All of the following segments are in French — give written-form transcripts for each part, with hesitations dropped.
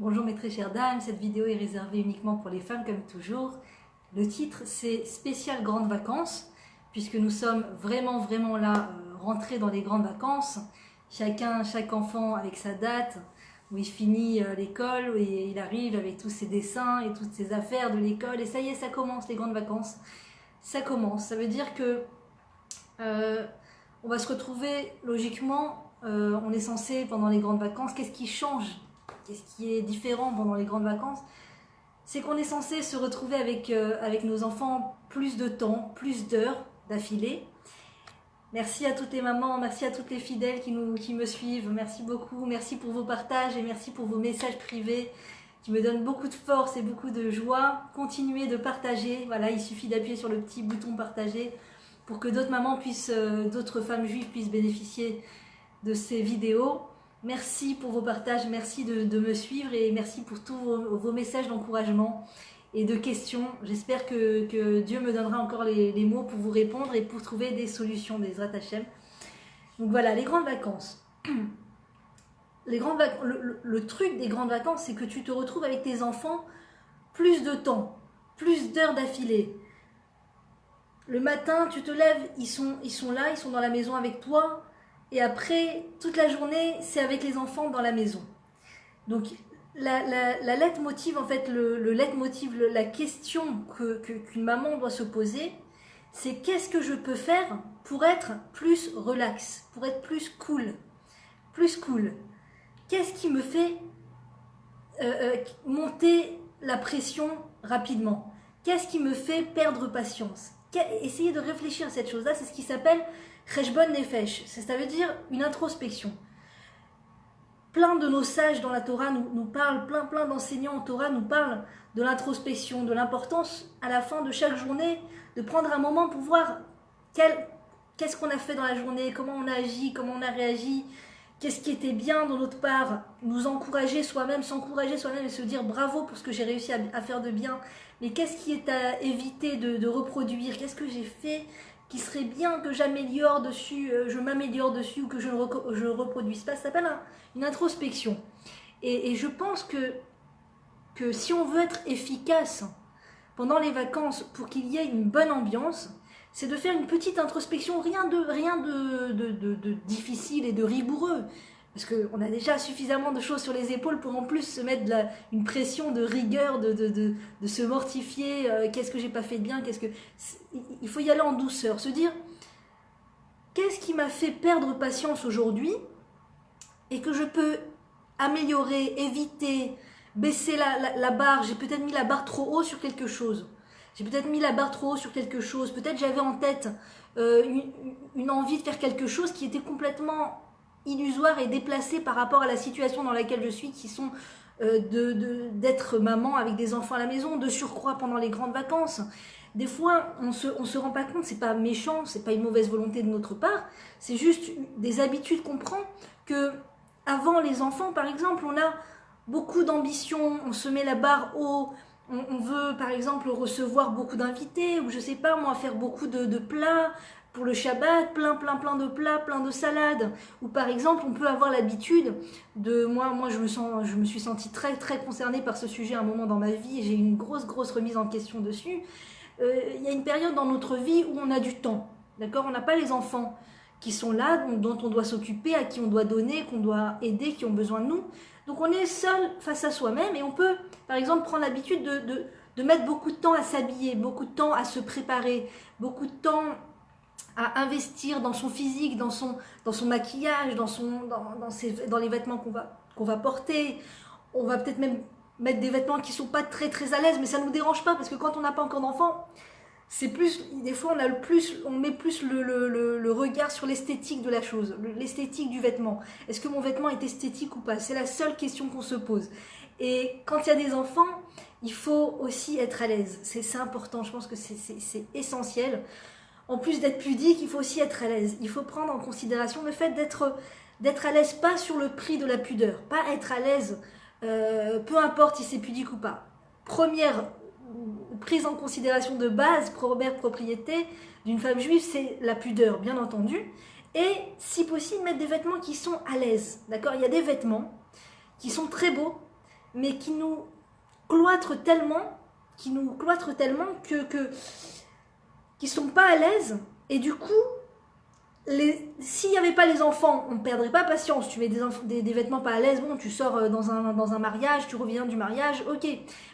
Bonjour mes très chères dames, cette vidéo est réservée uniquement pour les femmes comme toujours. Le titre c'est spécial grandes vacances, puisque nous sommes vraiment là rentrés dans les grandes vacances. Chaque enfant avec sa date, où il finit l'école, et il arrive avec tous ses dessins et toutes ses affaires de l'école, et ça y est, ça commence les grandes vacances. Ça commence, ça veut dire que on va se retrouver logiquement, on est censé pendant les grandes vacances, qu'est-ce qui change? Qu'est-ce qui est différent pendant les grandes vacances? C'est qu'on est censé se retrouver avec nos enfants plus de temps, plus d'heures d'affilée. Merci à toutes les mamans, merci à toutes les fidèles qui me suivent, merci beaucoup, merci pour vos partages et merci pour vos messages privés qui me donnent beaucoup de force et beaucoup de joie. Continuez de partager, voilà, il suffit d'appuyer sur le petit bouton partager pour que d'autres mamans puissent, d'autres femmes juives puissent bénéficier de ces vidéos. Merci pour vos partages, merci de me suivre et merci pour tous vos messages d'encouragement et de questions. J'espère que Dieu me donnera encore les mots pour vous répondre et pour trouver des solutions, des Hashem. Donc voilà, les grandes vacances. Le truc des grandes vacances, c'est que tu te retrouves avec tes enfants plus de temps, plus d'heures d'affilée. Le matin, tu te lèves, ils sont là, ils sont dans la maison avec toi. Et après, toute la journée, c'est avec les enfants dans la maison. Donc, la leitmotiv, en fait, le leitmotiv, la question qu'une maman doit se poser, c'est qu'est-ce que je peux faire pour être plus relax, pour être plus cool. Plus cool. Qu'est-ce qui me fait monter la pression rapidement? Qu'est-ce qui me fait perdre patience? Essayez de réfléchir à cette chose-là, c'est ce qui s'appelle Cheshbon Nefesh, ça veut dire une introspection. Plein de nos sages dans la Torah nous parlent, plein d'enseignants en Torah nous parlent de l'introspection, de l'importance à la fin de chaque journée de prendre un moment pour voir qu'est-ce qu'on a fait dans la journée, comment on a agi, comment on a réagi, qu'est-ce qui était bien de notre part, nous encourager soi-même, s'encourager soi-même et se dire bravo pour ce que j'ai réussi à faire de bien, mais qu'est-ce qui est à éviter de reproduire, qu'est-ce que j'ai fait qui serait bien que j'améliore dessus, je m'améliore dessus ou que je ne reproduise pas. Ça s'appelle une introspection. Et je pense que si on veut être efficace pendant les vacances pour qu'il y ait une bonne ambiance, c'est de faire une petite introspection, rien de difficile et de rigoureux. Parce qu'on a déjà suffisamment de choses sur les épaules pour en plus se mettre une pression de rigueur, de se mortifier, qu'est-ce que j'ai pas fait de bien, il faut y aller en douceur, se dire qu'est-ce qui m'a fait perdre patience aujourd'hui et que je peux améliorer, éviter, baisser la barre, j'ai peut-être mis la barre trop haut sur quelque chose. Peut-être j'avais en tête une envie de faire quelque chose qui était complètement illusoire et déplacée par rapport à la situation dans laquelle je suis, qui sont d'être maman avec des enfants à la maison, de surcroît pendant les grandes vacances. Des fois, on se rend pas compte, c'est pas méchant, c'est pas une mauvaise volonté de notre part, c'est juste des habitudes qu'on prend, que avant les enfants, par exemple, on a beaucoup d'ambition, on se met la barre haut, on veut par exemple recevoir beaucoup d'invités, ou je sais pas moi, faire beaucoup de plats pour le Shabbat, plein de plats, plein de salades, ou par exemple on peut avoir l'habitude de, moi je me suis sentie très concernée par ce sujet à un moment dans ma vie, et j'ai eu une grosse remise en question dessus. Il y a une période dans notre vie où on a du temps, d'accord, on n'a pas les enfants qui sont là, dont on doit s'occuper, à qui on doit donner, qu'on doit aider, qui ont besoin de nous. Donc on est seul face à soi-même et on peut, par exemple, prendre l'habitude de mettre beaucoup de temps à s'habiller, beaucoup de temps à se préparer, beaucoup de temps à investir dans son physique, dans son maquillage, dans les vêtements qu'on va porter. On va peut-être même mettre des vêtements qui ne sont pas très à l'aise, mais ça ne nous dérange pas parce que quand on n'a pas encore d'enfant, c'est plus, des fois on met plus le regard sur l'esthétique de la chose, l'esthétique du vêtement. Est-ce que mon vêtement est esthétique ou pas? C'est la seule question qu'on se pose. Et quand il y a des enfants, il faut aussi être à l'aise. C'est important, je pense que c'est essentiel. En plus d'être pudique, il faut aussi être à l'aise. Il faut prendre en considération le fait d'être à l'aise, pas sur le prix de la pudeur, pas être à l'aise, peu importe si c'est pudique ou pas. Première prise en considération de base, première propriété d'une femme juive, c'est la pudeur, bien entendu. Et si possible, mettre des vêtements qui sont à l'aise. D'accord? Il y a des vêtements qui sont très beaux, mais qui nous cloîtrent tellement, que qui sont pas à l'aise, et du coup, s'il n'y avait pas les enfants, on ne perdrait pas patience. Tu mets des vêtements pas à l'aise, bon, tu sors dans un mariage, tu reviens du mariage, ok.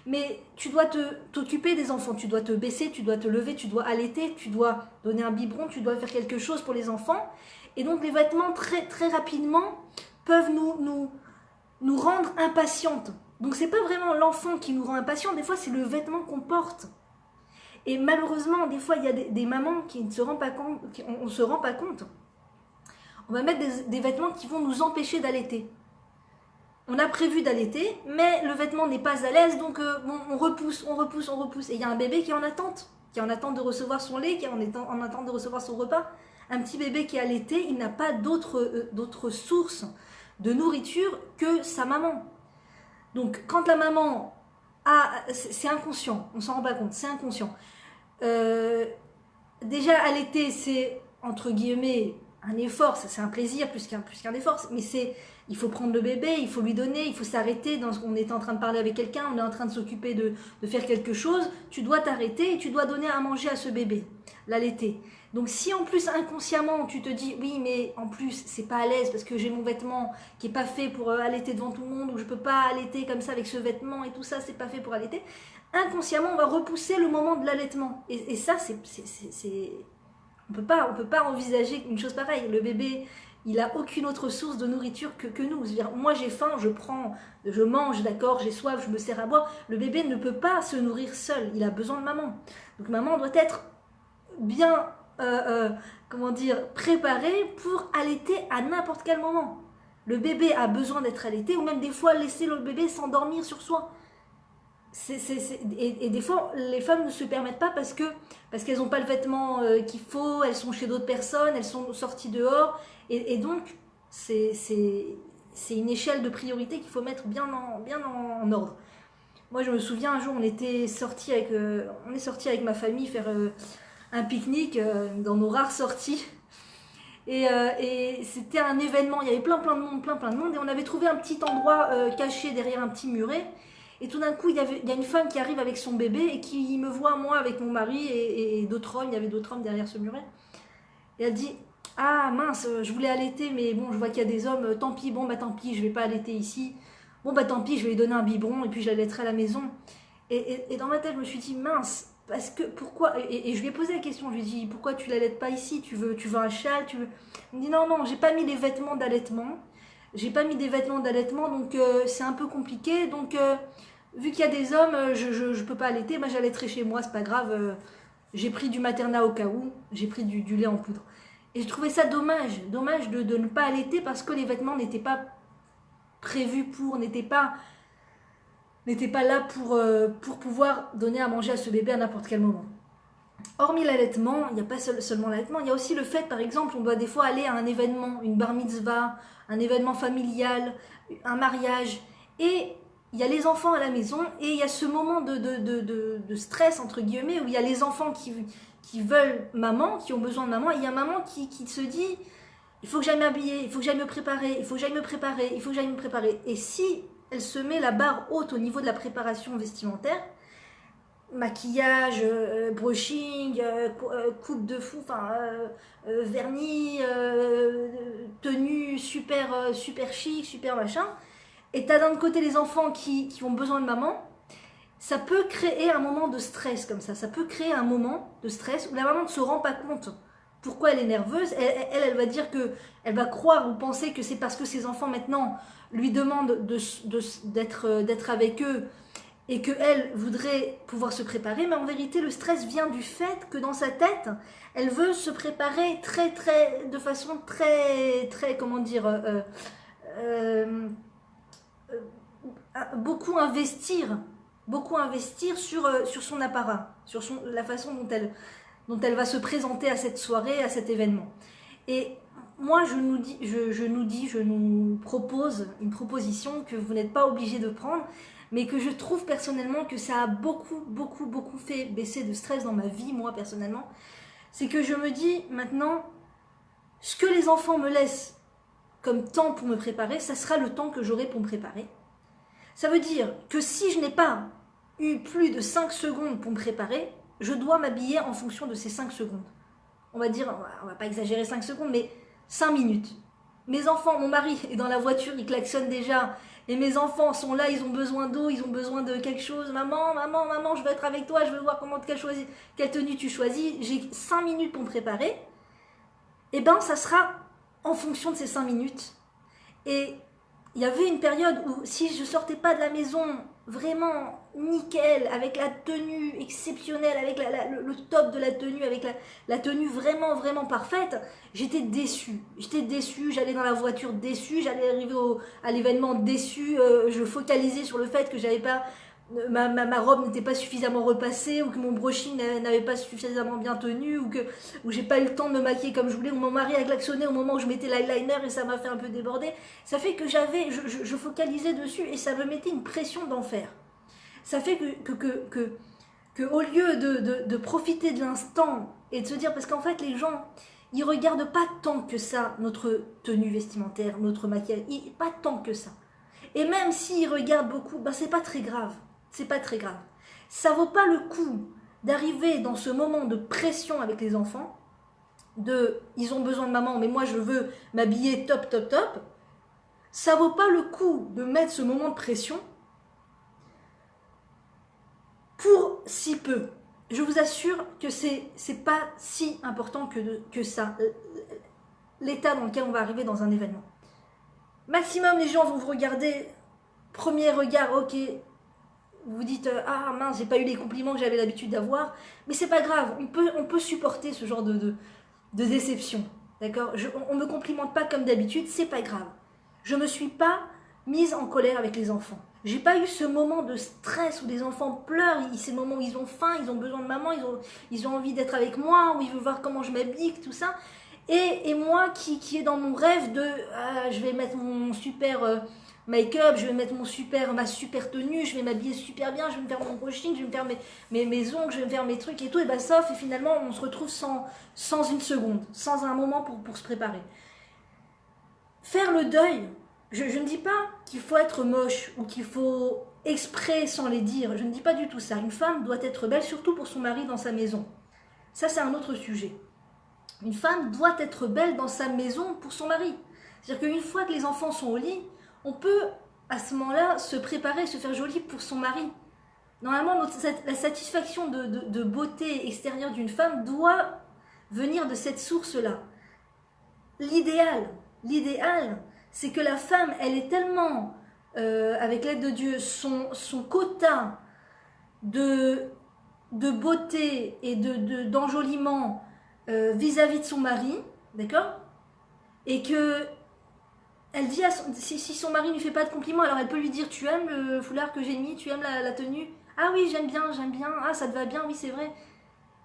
Mais tu dois t'occuper des enfants, tu dois te baisser, tu dois te lever, tu dois allaiter, tu dois donner un biberon, tu dois faire quelque chose pour les enfants. Et donc les vêtements, très, très rapidement, peuvent nous rendre impatientes. Donc c'est pas vraiment l'enfant qui nous rend impatients, des fois c'est le vêtement qu'on porte. Et malheureusement, des fois, il y a des mamans qui ne se rendent pas compte, on ne se rend pas compte. On va mettre des vêtements qui vont nous empêcher d'allaiter. On a prévu d'allaiter, mais le vêtement n'est pas à l'aise, donc bon, on repousse. Et il y a un bébé qui est en attente de recevoir son lait, qui est en attente de recevoir son repas. Un petit bébé qui est allaité, il n'a pas d'autre source de nourriture que sa maman. Donc, quand la maman c'est inconscient, on ne s'en rend pas compte, c'est inconscient. Déjà allaiter, c'est entre guillemets un effort, ça c'est un plaisir plus qu'un effort, mais il faut prendre le bébé, il faut lui donner, il faut s'arrêter. On est en train de parler avec quelqu'un, on est en train de s'occuper de faire quelque chose, tu dois t'arrêter et tu dois donner à manger à ce bébé, l'allaiter. Donc si en plus inconsciemment tu te dis oui mais en plus c'est pas à l'aise parce que j'ai mon vêtement qui est pas fait pour allaiter devant tout le monde, ou je peux pas allaiter comme ça avec ce vêtement et tout ça, c'est pas fait pour allaiter, inconsciemment on va repousser le moment de l'allaitement. Et ça on peut pas envisager une chose pareille. Le bébé, il a aucune autre source de nourriture que nous. C'est-à-dire, moi j'ai faim, je mange, d'accord, j'ai soif, je me sers à boire. Le bébé ne peut pas se nourrir seul, il a besoin de maman. Donc maman doit être bien préparée pour allaiter à n'importe quel moment. Le bébé a besoin d'être allaité, ou même des fois laisser le bébé s'endormir sur soi. Et des fois, les femmes ne se permettent pas parce qu'elles n'ont pas le vêtement qu'il faut, elles sont chez d'autres personnes, elles sont sorties dehors. Et donc, c'est une échelle de priorité qu'il faut mettre bien en ordre. Moi, je me souviens, un jour, on est sorti avec ma famille faire un pique-nique dans nos rares sorties. Et c'était un événement, il y avait plein de monde. Et on avait trouvé un petit endroit caché derrière un petit muret. Et tout d'un coup, il y a une femme qui arrive avec son bébé et qui me voit, moi, avec mon mari et d'autres hommes. Il y avait d'autres hommes derrière ce muret. Et elle dit, ah mince, je voulais allaiter, mais bon, je vois qu'il y a des hommes. Tant pis, tant pis, je vais pas allaiter ici. Bon, tant pis, je vais lui donner un biberon et puis je l'allaiterai à la maison. Et dans ma tête, je me suis dit, mince, parce que, pourquoi et je lui ai posé la question, je lui ai dit, pourquoi tu l'allaites pas ici, tu veux un châle, Il me dit, non, j'ai pas mis les vêtements d'allaitement. J'ai pas mis des vêtements d'allaitement, donc c'est un peu compliqué. Donc, vu qu'il y a des hommes, je peux pas allaiter, j'allaiterai chez moi, c'est pas grave. J'ai pris du Materna au cas où, j'ai pris du lait en poudre. Et je trouvais ça dommage de ne pas allaiter parce que les vêtements n'étaient pas prévus n'étaient pas là pour pouvoir donner à manger à ce bébé à n'importe quel moment. Hormis l'allaitement, il n'y a pas seulement l'allaitement, il y a aussi le fait, par exemple, on doit des fois aller à un événement, une bar mitzvah, un événement familial, un mariage, et il y a les enfants à la maison, et il y a ce moment de stress, entre guillemets, où il y a les enfants qui veulent maman, qui ont besoin de maman, et il y a maman qui se dit, il faut que j'aille m'habiller, il faut que j'aille me préparer, il faut que j'aille me préparer. Et si elle se met la barre haute au niveau de la préparation vestimentaire, maquillage, brushing, coupe de fou, vernis, tenue super chic, super machin, et t'as d'un côté les enfants qui ont besoin de maman, ça peut créer un moment de stress comme ça peut créer un moment de stress où la maman ne se rend pas compte pourquoi elle est nerveuse. Elle va dire elle va croire ou penser que c'est parce que ses enfants maintenant lui demandent d'être avec eux et qu'elle voudrait pouvoir se préparer, mais en vérité le stress vient du fait que dans sa tête elle veut se préparer de façon très beaucoup investir sur son apparat, sur la façon dont elle va se présenter à cette soirée, à cet événement. Et moi, je nous propose une proposition que vous n'êtes pas obligé de prendre, mais que je trouve personnellement que ça a beaucoup fait baisser de stress dans ma vie, moi personnellement. C'est que je me dis maintenant, ce que les enfants me laissent comme temps pour me préparer, ça sera le temps que j'aurai pour me préparer. Ça veut dire que si je n'ai pas eu plus de 5 secondes pour me préparer, je dois m'habiller en fonction de ces 5 secondes. On va dire, on va pas exagérer 5 secondes, mais 5 minutes. Mes enfants, mon mari est dans la voiture, il klaxonne déjà. Et mes enfants sont là, ils ont besoin d'eau, ils ont besoin de quelque chose. Maman, maman, maman, je veux être avec toi, je veux voir quelle tenue tu choisis. J'ai 5 minutes pour me préparer. Et ben, ça sera en fonction de ces 5 minutes. Et il y avait une période où si je sortais pas de la maison vraiment nickel, avec la tenue exceptionnelle, avec le top de la tenue, avec la tenue vraiment, vraiment parfaite, j'étais déçue. J'étais déçue, j'allais dans la voiture déçue, j'allais arriver à l'événement déçue, je focalisais sur le fait que j'avais pas... Ma robe n'était pas suffisamment repassée, ou que mon brushing n'avait pas suffisamment bien tenu, ou j'ai pas eu le temps de me maquiller comme je voulais, ou mon mari a klaxonné au moment où je mettais l'eyeliner et ça m'a fait un peu déborder. Ça fait que je focalisais dessus et ça me mettait une pression d'enfer. Ça fait que au lieu de profiter de l'instant et de se dire, parce qu'en fait les gens, ils regardent pas tant que ça notre tenue vestimentaire, notre maquillage, pas tant que ça. Et même s'ils regardent beaucoup, ben c'est pas très grave. C'est pas très grave. Ça vaut pas le coup d'arriver dans ce moment de pression avec les enfants, ils ont besoin de maman, mais moi je veux m'habiller top, top, top. Ça vaut pas le coup de mettre ce moment de pression pour si peu. Je vous assure que c'est pas si important que ça, l'état dans lequel on va arriver dans un événement. Maximum, les gens vont vous regarder, premier regard, ok, vous dites ah mince, j'ai pas eu les compliments que j'avais l'habitude d'avoir, mais c'est pas grave, on peut supporter ce genre de déception, d'accord. On me complimente pas comme d'habitude, c'est pas grave. Je me suis pas mise en colère avec les enfants. J'ai pas eu ce moment de stress où les enfants pleurent, c'est le moment où ils ont faim, ils ont besoin de maman, ils ont envie d'être avec moi, où ils veulent voir comment je m'habille, tout ça. Et moi qui est dans mon rêve de je vais mettre mon super make-up, je vais mettre ma super tenue, je vais m'habiller super bien, je vais me faire mon brushing, je vais me faire mes ongles, je vais me faire mes trucs et tout, et ben sauf, et finalement on se retrouve sans une seconde, sans un moment pour se préparer. Faire le deuil, je ne dis pas qu'il faut être moche ou qu'il faut exprès sans les dire, je ne dis pas du tout ça. Une femme doit être belle, surtout pour son mari dans sa maison. Ça c'est un autre sujet. Une femme doit être belle dans sa maison pour son mari. C'est-à-dire qu'une fois que les enfants sont au lit, on peut à ce moment-là se préparer, se faire jolie pour son mari. Normalement, la satisfaction de beauté extérieure d'une femme doit venir de cette source-là. L'idéal, c'est que la femme, elle est tellement, avec l'aide de Dieu, son quota de beauté et d'enjoliment vis-à-vis de son mari, d'accord, et que elle dit si son mari ne lui fait pas de compliments, alors elle peut lui dire tu aimes le foulard que j'ai mis, tu aimes la tenue, ah oui j'aime bien, ah ça te va bien, oui c'est vrai.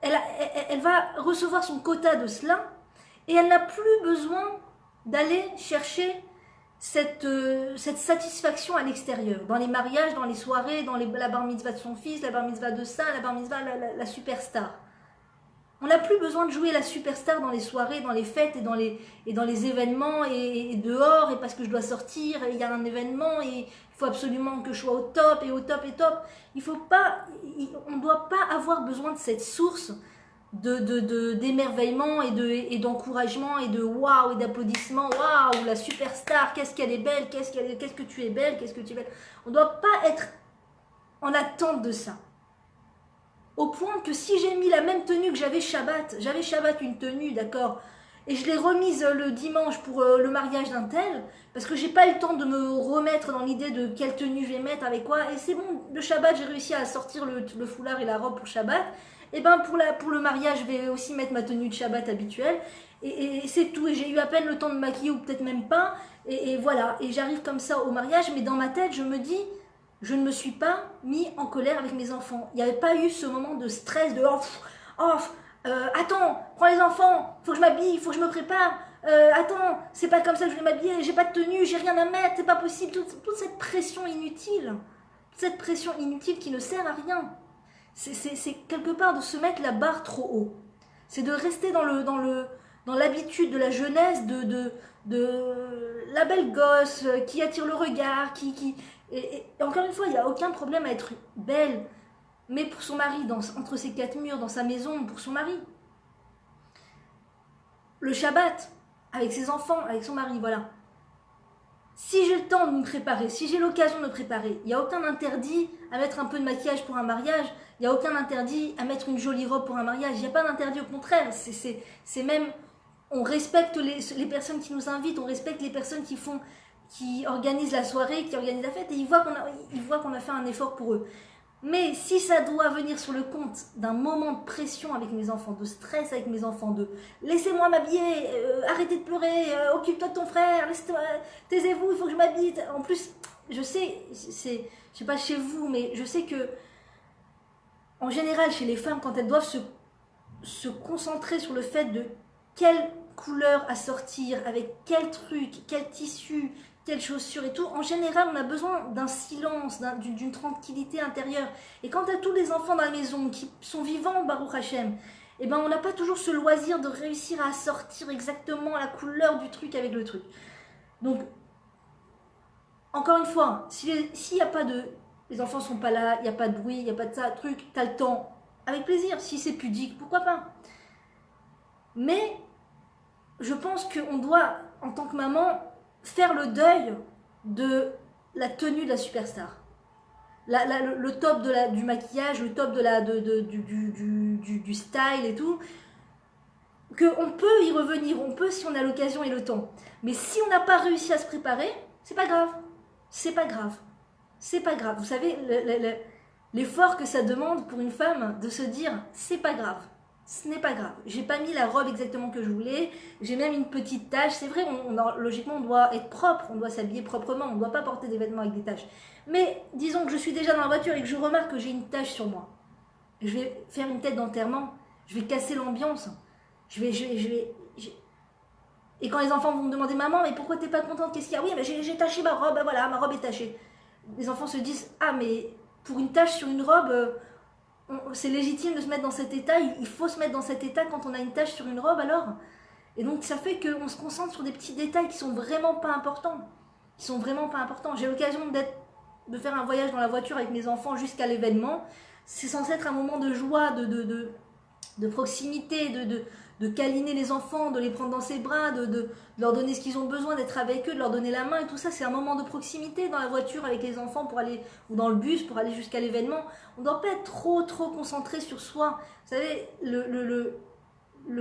Elle va recevoir son quota de cela et elle n'a plus besoin d'aller chercher cette satisfaction à l'extérieur, dans les mariages, dans les soirées, dans la bar mitzvah de son fils, la bar mitzvah de ça, la bar mitzvah, la superstar. On n'a plus besoin de jouer la superstar dans les soirées, dans les fêtes et dans les événements et dehors, et parce que je dois sortir, il y a un événement et il faut absolument que je sois au top et au top et top. On ne doit pas avoir besoin de cette source d'émerveillement et d'encouragement et de waouh et d'applaudissements. Waouh, la superstar, qu'est-ce qu'elle est belle, qu'est-ce que tu es belle, qu'est-ce que tu es belle. On ne doit pas être en attente de ça. Au point que si j'ai mis la même tenue que j'avais Shabbat une tenue, d'accord, et je l'ai remise le dimanche pour le mariage d'un tel, parce que j'ai pas eu le temps de me remettre dans l'idée de quelle tenue je vais mettre, avec quoi, et c'est bon, le Shabbat, j'ai réussi à sortir le foulard et la robe pour Shabbat, et ben pour le mariage, je vais aussi mettre ma tenue de Shabbat habituelle, et c'est tout, et j'ai eu à peine le temps de me maquiller, ou peut-être même pas, et voilà, et j'arrive comme ça au mariage, mais dans ma tête, je me dis... Je ne me suis pas mis en colère avec mes enfants. Il n'y avait pas eu ce moment de stress, de attends, prends les enfants, faut que je m'habille, faut que je me prépare. Attends, c'est pas comme ça que je vais m'habiller, j'ai pas de tenue, j'ai rien à mettre, c'est pas possible. Toute cette pression inutile, qui ne sert à rien. C'est quelque part de se mettre la barre trop haut. C'est de rester dans l'habitude de la jeunesse, de la belle gosse qui attire le regard, Et encore une fois, il n'y a aucun problème à être belle, mais pour son mari, entre ses quatre murs, dans sa maison, pour son mari. Le Shabbat, avec ses enfants, avec son mari, voilà. Si j'ai le temps de me préparer, si j'ai l'occasion de me préparer, il n'y a aucun interdit à mettre un peu de maquillage pour un mariage, il n'y a aucun interdit à mettre une jolie robe pour un mariage, il n'y a pas d'interdit, au contraire, c'est même, on respecte les personnes qui nous invitent, on respecte les personnes qui organisent la soirée, qui organisent la fête, et ils voient qu'on a fait un effort pour eux. Mais si ça doit venir sur le compte d'un moment de pression avec mes enfants, de stress avec mes enfants, de laissez-moi m'habiller, arrêtez de pleurer, occupe-toi de ton frère, taisez-vous, il faut que je m'habille. En plus, je sais, je sais pas chez vous, mais je sais que en général chez les femmes, quand elles doivent se concentrer sur le fait de quelle couleur à sortir, avec quel truc, quel tissu, quelles chaussures et tout, en général on a besoin d'un silence, d'une tranquillité intérieure. Et quand tu as tous les enfants dans la maison qui sont vivants, Baruch Hashem, eh ben on n'a pas toujours ce loisir de réussir à sortir exactement la couleur du truc avec le truc. Donc, encore une fois, s'il n'y a pas de... Les enfants sont pas là, il n'y a pas de bruit, il n'y a pas de ça, truc, tu as le temps, avec plaisir. Si c'est pudique, pourquoi pas. Mais je pense qu'on doit, en tant que maman, faire le deuil de la tenue de la superstar. Le top du maquillage, le top du style et tout. Qu'on peut y revenir, on peut si on a l'occasion et le temps. Mais si on n'a pas réussi à se préparer, c'est pas grave. C'est pas grave. C'est pas grave. Vous savez, l'effort que ça demande pour une femme de se dire, c'est pas grave. Ce n'est pas grave. J'ai pas mis la robe exactement que je voulais. J'ai même une petite tache. C'est vrai, logiquement, on doit être propre. On doit s'habiller proprement. On ne doit pas porter des vêtements avec des taches. Mais disons que je suis déjà dans la voiture et que je remarque que j'ai une tache sur moi. Je vais faire une tête d'enterrement. Je vais casser l'ambiance. Et quand les enfants vont me demander, maman, mais pourquoi t'es pas contente? Qu'est-ce qu'il y a? Oui, mais j'ai taché ma robe. Ben voilà, ma robe est tachée. Les enfants se disent, ah, mais pour une tache sur une robe... c'est légitime de se mettre dans cet état, il faut se mettre dans cet état quand on a une tache sur une robe alors. Et donc ça fait qu'on se concentre sur des petits détails qui sont vraiment pas importants. J'ai l'occasion de faire un voyage dans la voiture avec mes enfants jusqu'à l'événement. C'est censé être un moment de joie, de proximité, de câliner les enfants, de les prendre dans ses bras, de leur donner ce qu'ils ont besoin, d'être avec eux, de leur donner la main et tout ça. C'est un moment de proximité dans la voiture avec les enfants pour aller, ou dans le bus pour aller jusqu'à l'événement. On ne doit pas être trop concentré sur soi. Vous savez, le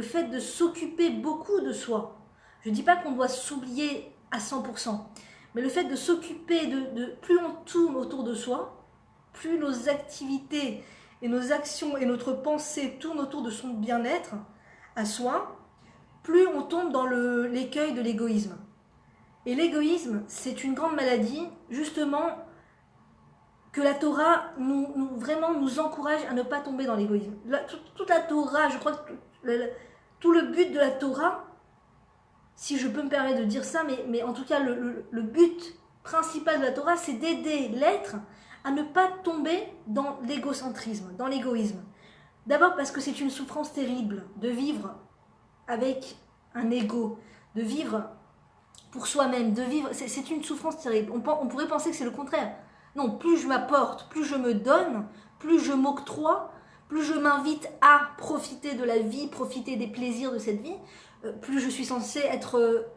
fait de s'occuper beaucoup de soi. Je ne dis pas qu'on doit s'oublier à 100%, mais le fait de s'occuper plus on tourne autour de soi, plus nos activités et nos actions et notre pensée tournent autour de son bien-être à soi, plus on tombe dans l'écueil de l'égoïsme. Et l'égoïsme, c'est une grande maladie, justement, que la Torah vraiment nous encourage à ne pas tomber dans l'égoïsme. Toute la Torah, je crois que tout le but de la Torah, si je peux me permettre de dire ça, mais en tout cas le but principal de la Torah, c'est d'aider l'être à ne pas tomber dans l'égocentrisme, dans l'égoïsme. D'abord parce que c'est une souffrance terrible de vivre avec un ego, de vivre pour soi-même, de vivre, c'est une souffrance terrible. On pourrait penser que c'est le contraire. Non, plus je m'apporte, plus je me donne, plus je m'octroie, plus je m'invite à profiter de la vie, profiter des plaisirs de cette vie, plus je suis censée être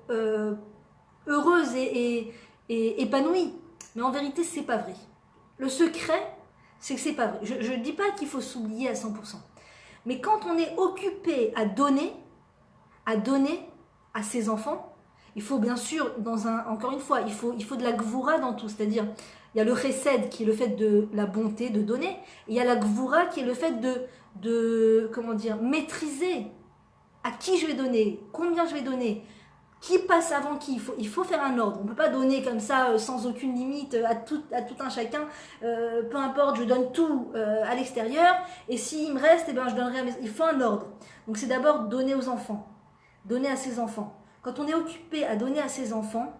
heureuse et épanouie. Mais en vérité, c'est pas vrai. Le secret, c'est que c'est pas vrai. Je ne dis pas qu'il faut s'oublier à 100%. Mais quand on est occupé à donner à ses enfants, il faut bien sûr, encore une fois, il faut de la gvoura dans tout. C'est-à-dire, il y a le chesed qui est le fait de la bonté, de donner. Et il y a la gvoura qui est le fait de maîtriser à qui je vais donner, combien je vais donner, qui passe avant qui. Il faut faire un ordre. On ne peut pas donner comme ça, sans aucune limite, à tout un chacun. Peu importe, je donne tout à l'extérieur. Et s'il me reste, eh ben, je donnerai à mes... Il faut un ordre. Donc c'est d'abord donner aux enfants. Donner à ses enfants. Quand on est occupé à donner à ses enfants,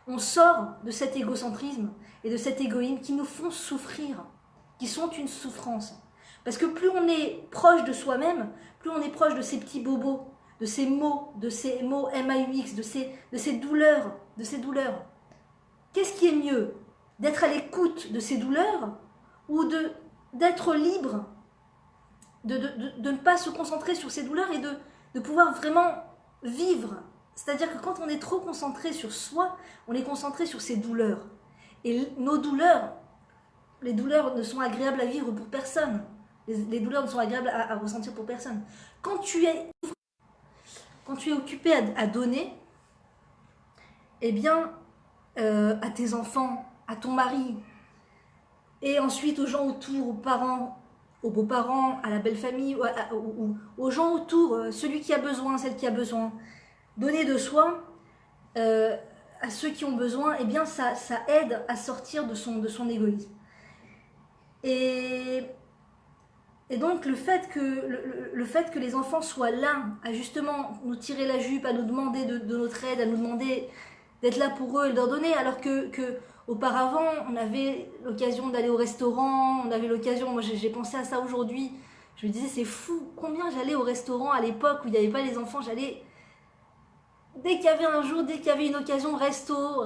on sort de cet égocentrisme et de cet égoïsme qui nous font souffrir, qui sont une souffrance. Parce que plus on est proche de soi-même, plus on est proche de ces petits bobos, de ces mots MAUX, de ces douleurs, Qu'est-ce qui est mieux? d'être à l'écoute de ses douleurs ou d'être libre, de ne pas se concentrer sur ses douleurs et de pouvoir vraiment vivre. C'est-à-dire que quand on est trop concentré sur soi, on est concentré sur ses douleurs. Et nos douleurs, les douleurs ne sont agréables à vivre pour personne. Les douleurs ne sont agréables à ressentir pour personne. Quand tu es occupé à donner, eh bien, à tes enfants, à ton mari, et ensuite aux gens autour, aux parents, aux beaux-parents, à la belle famille, aux gens autour, celui qui a besoin, celle qui a besoin, donner de soi à ceux qui ont besoin, eh bien, ça aide à sortir de son égoïsme. Et donc le fait que les enfants soient là à justement nous tirer la jupe, à nous demander de notre aide, à nous demander d'être là pour eux et de leur donner, alors que auparavant on avait l'occasion d'aller au restaurant, on avait l'occasion, moi j'ai pensé à ça aujourd'hui, je me disais c'est fou, combien j'allais au restaurant à l'époque où il n'y avait pas les enfants, j'allais... Dès qu'il y avait un jour, dès qu'il y avait une occasion, resto,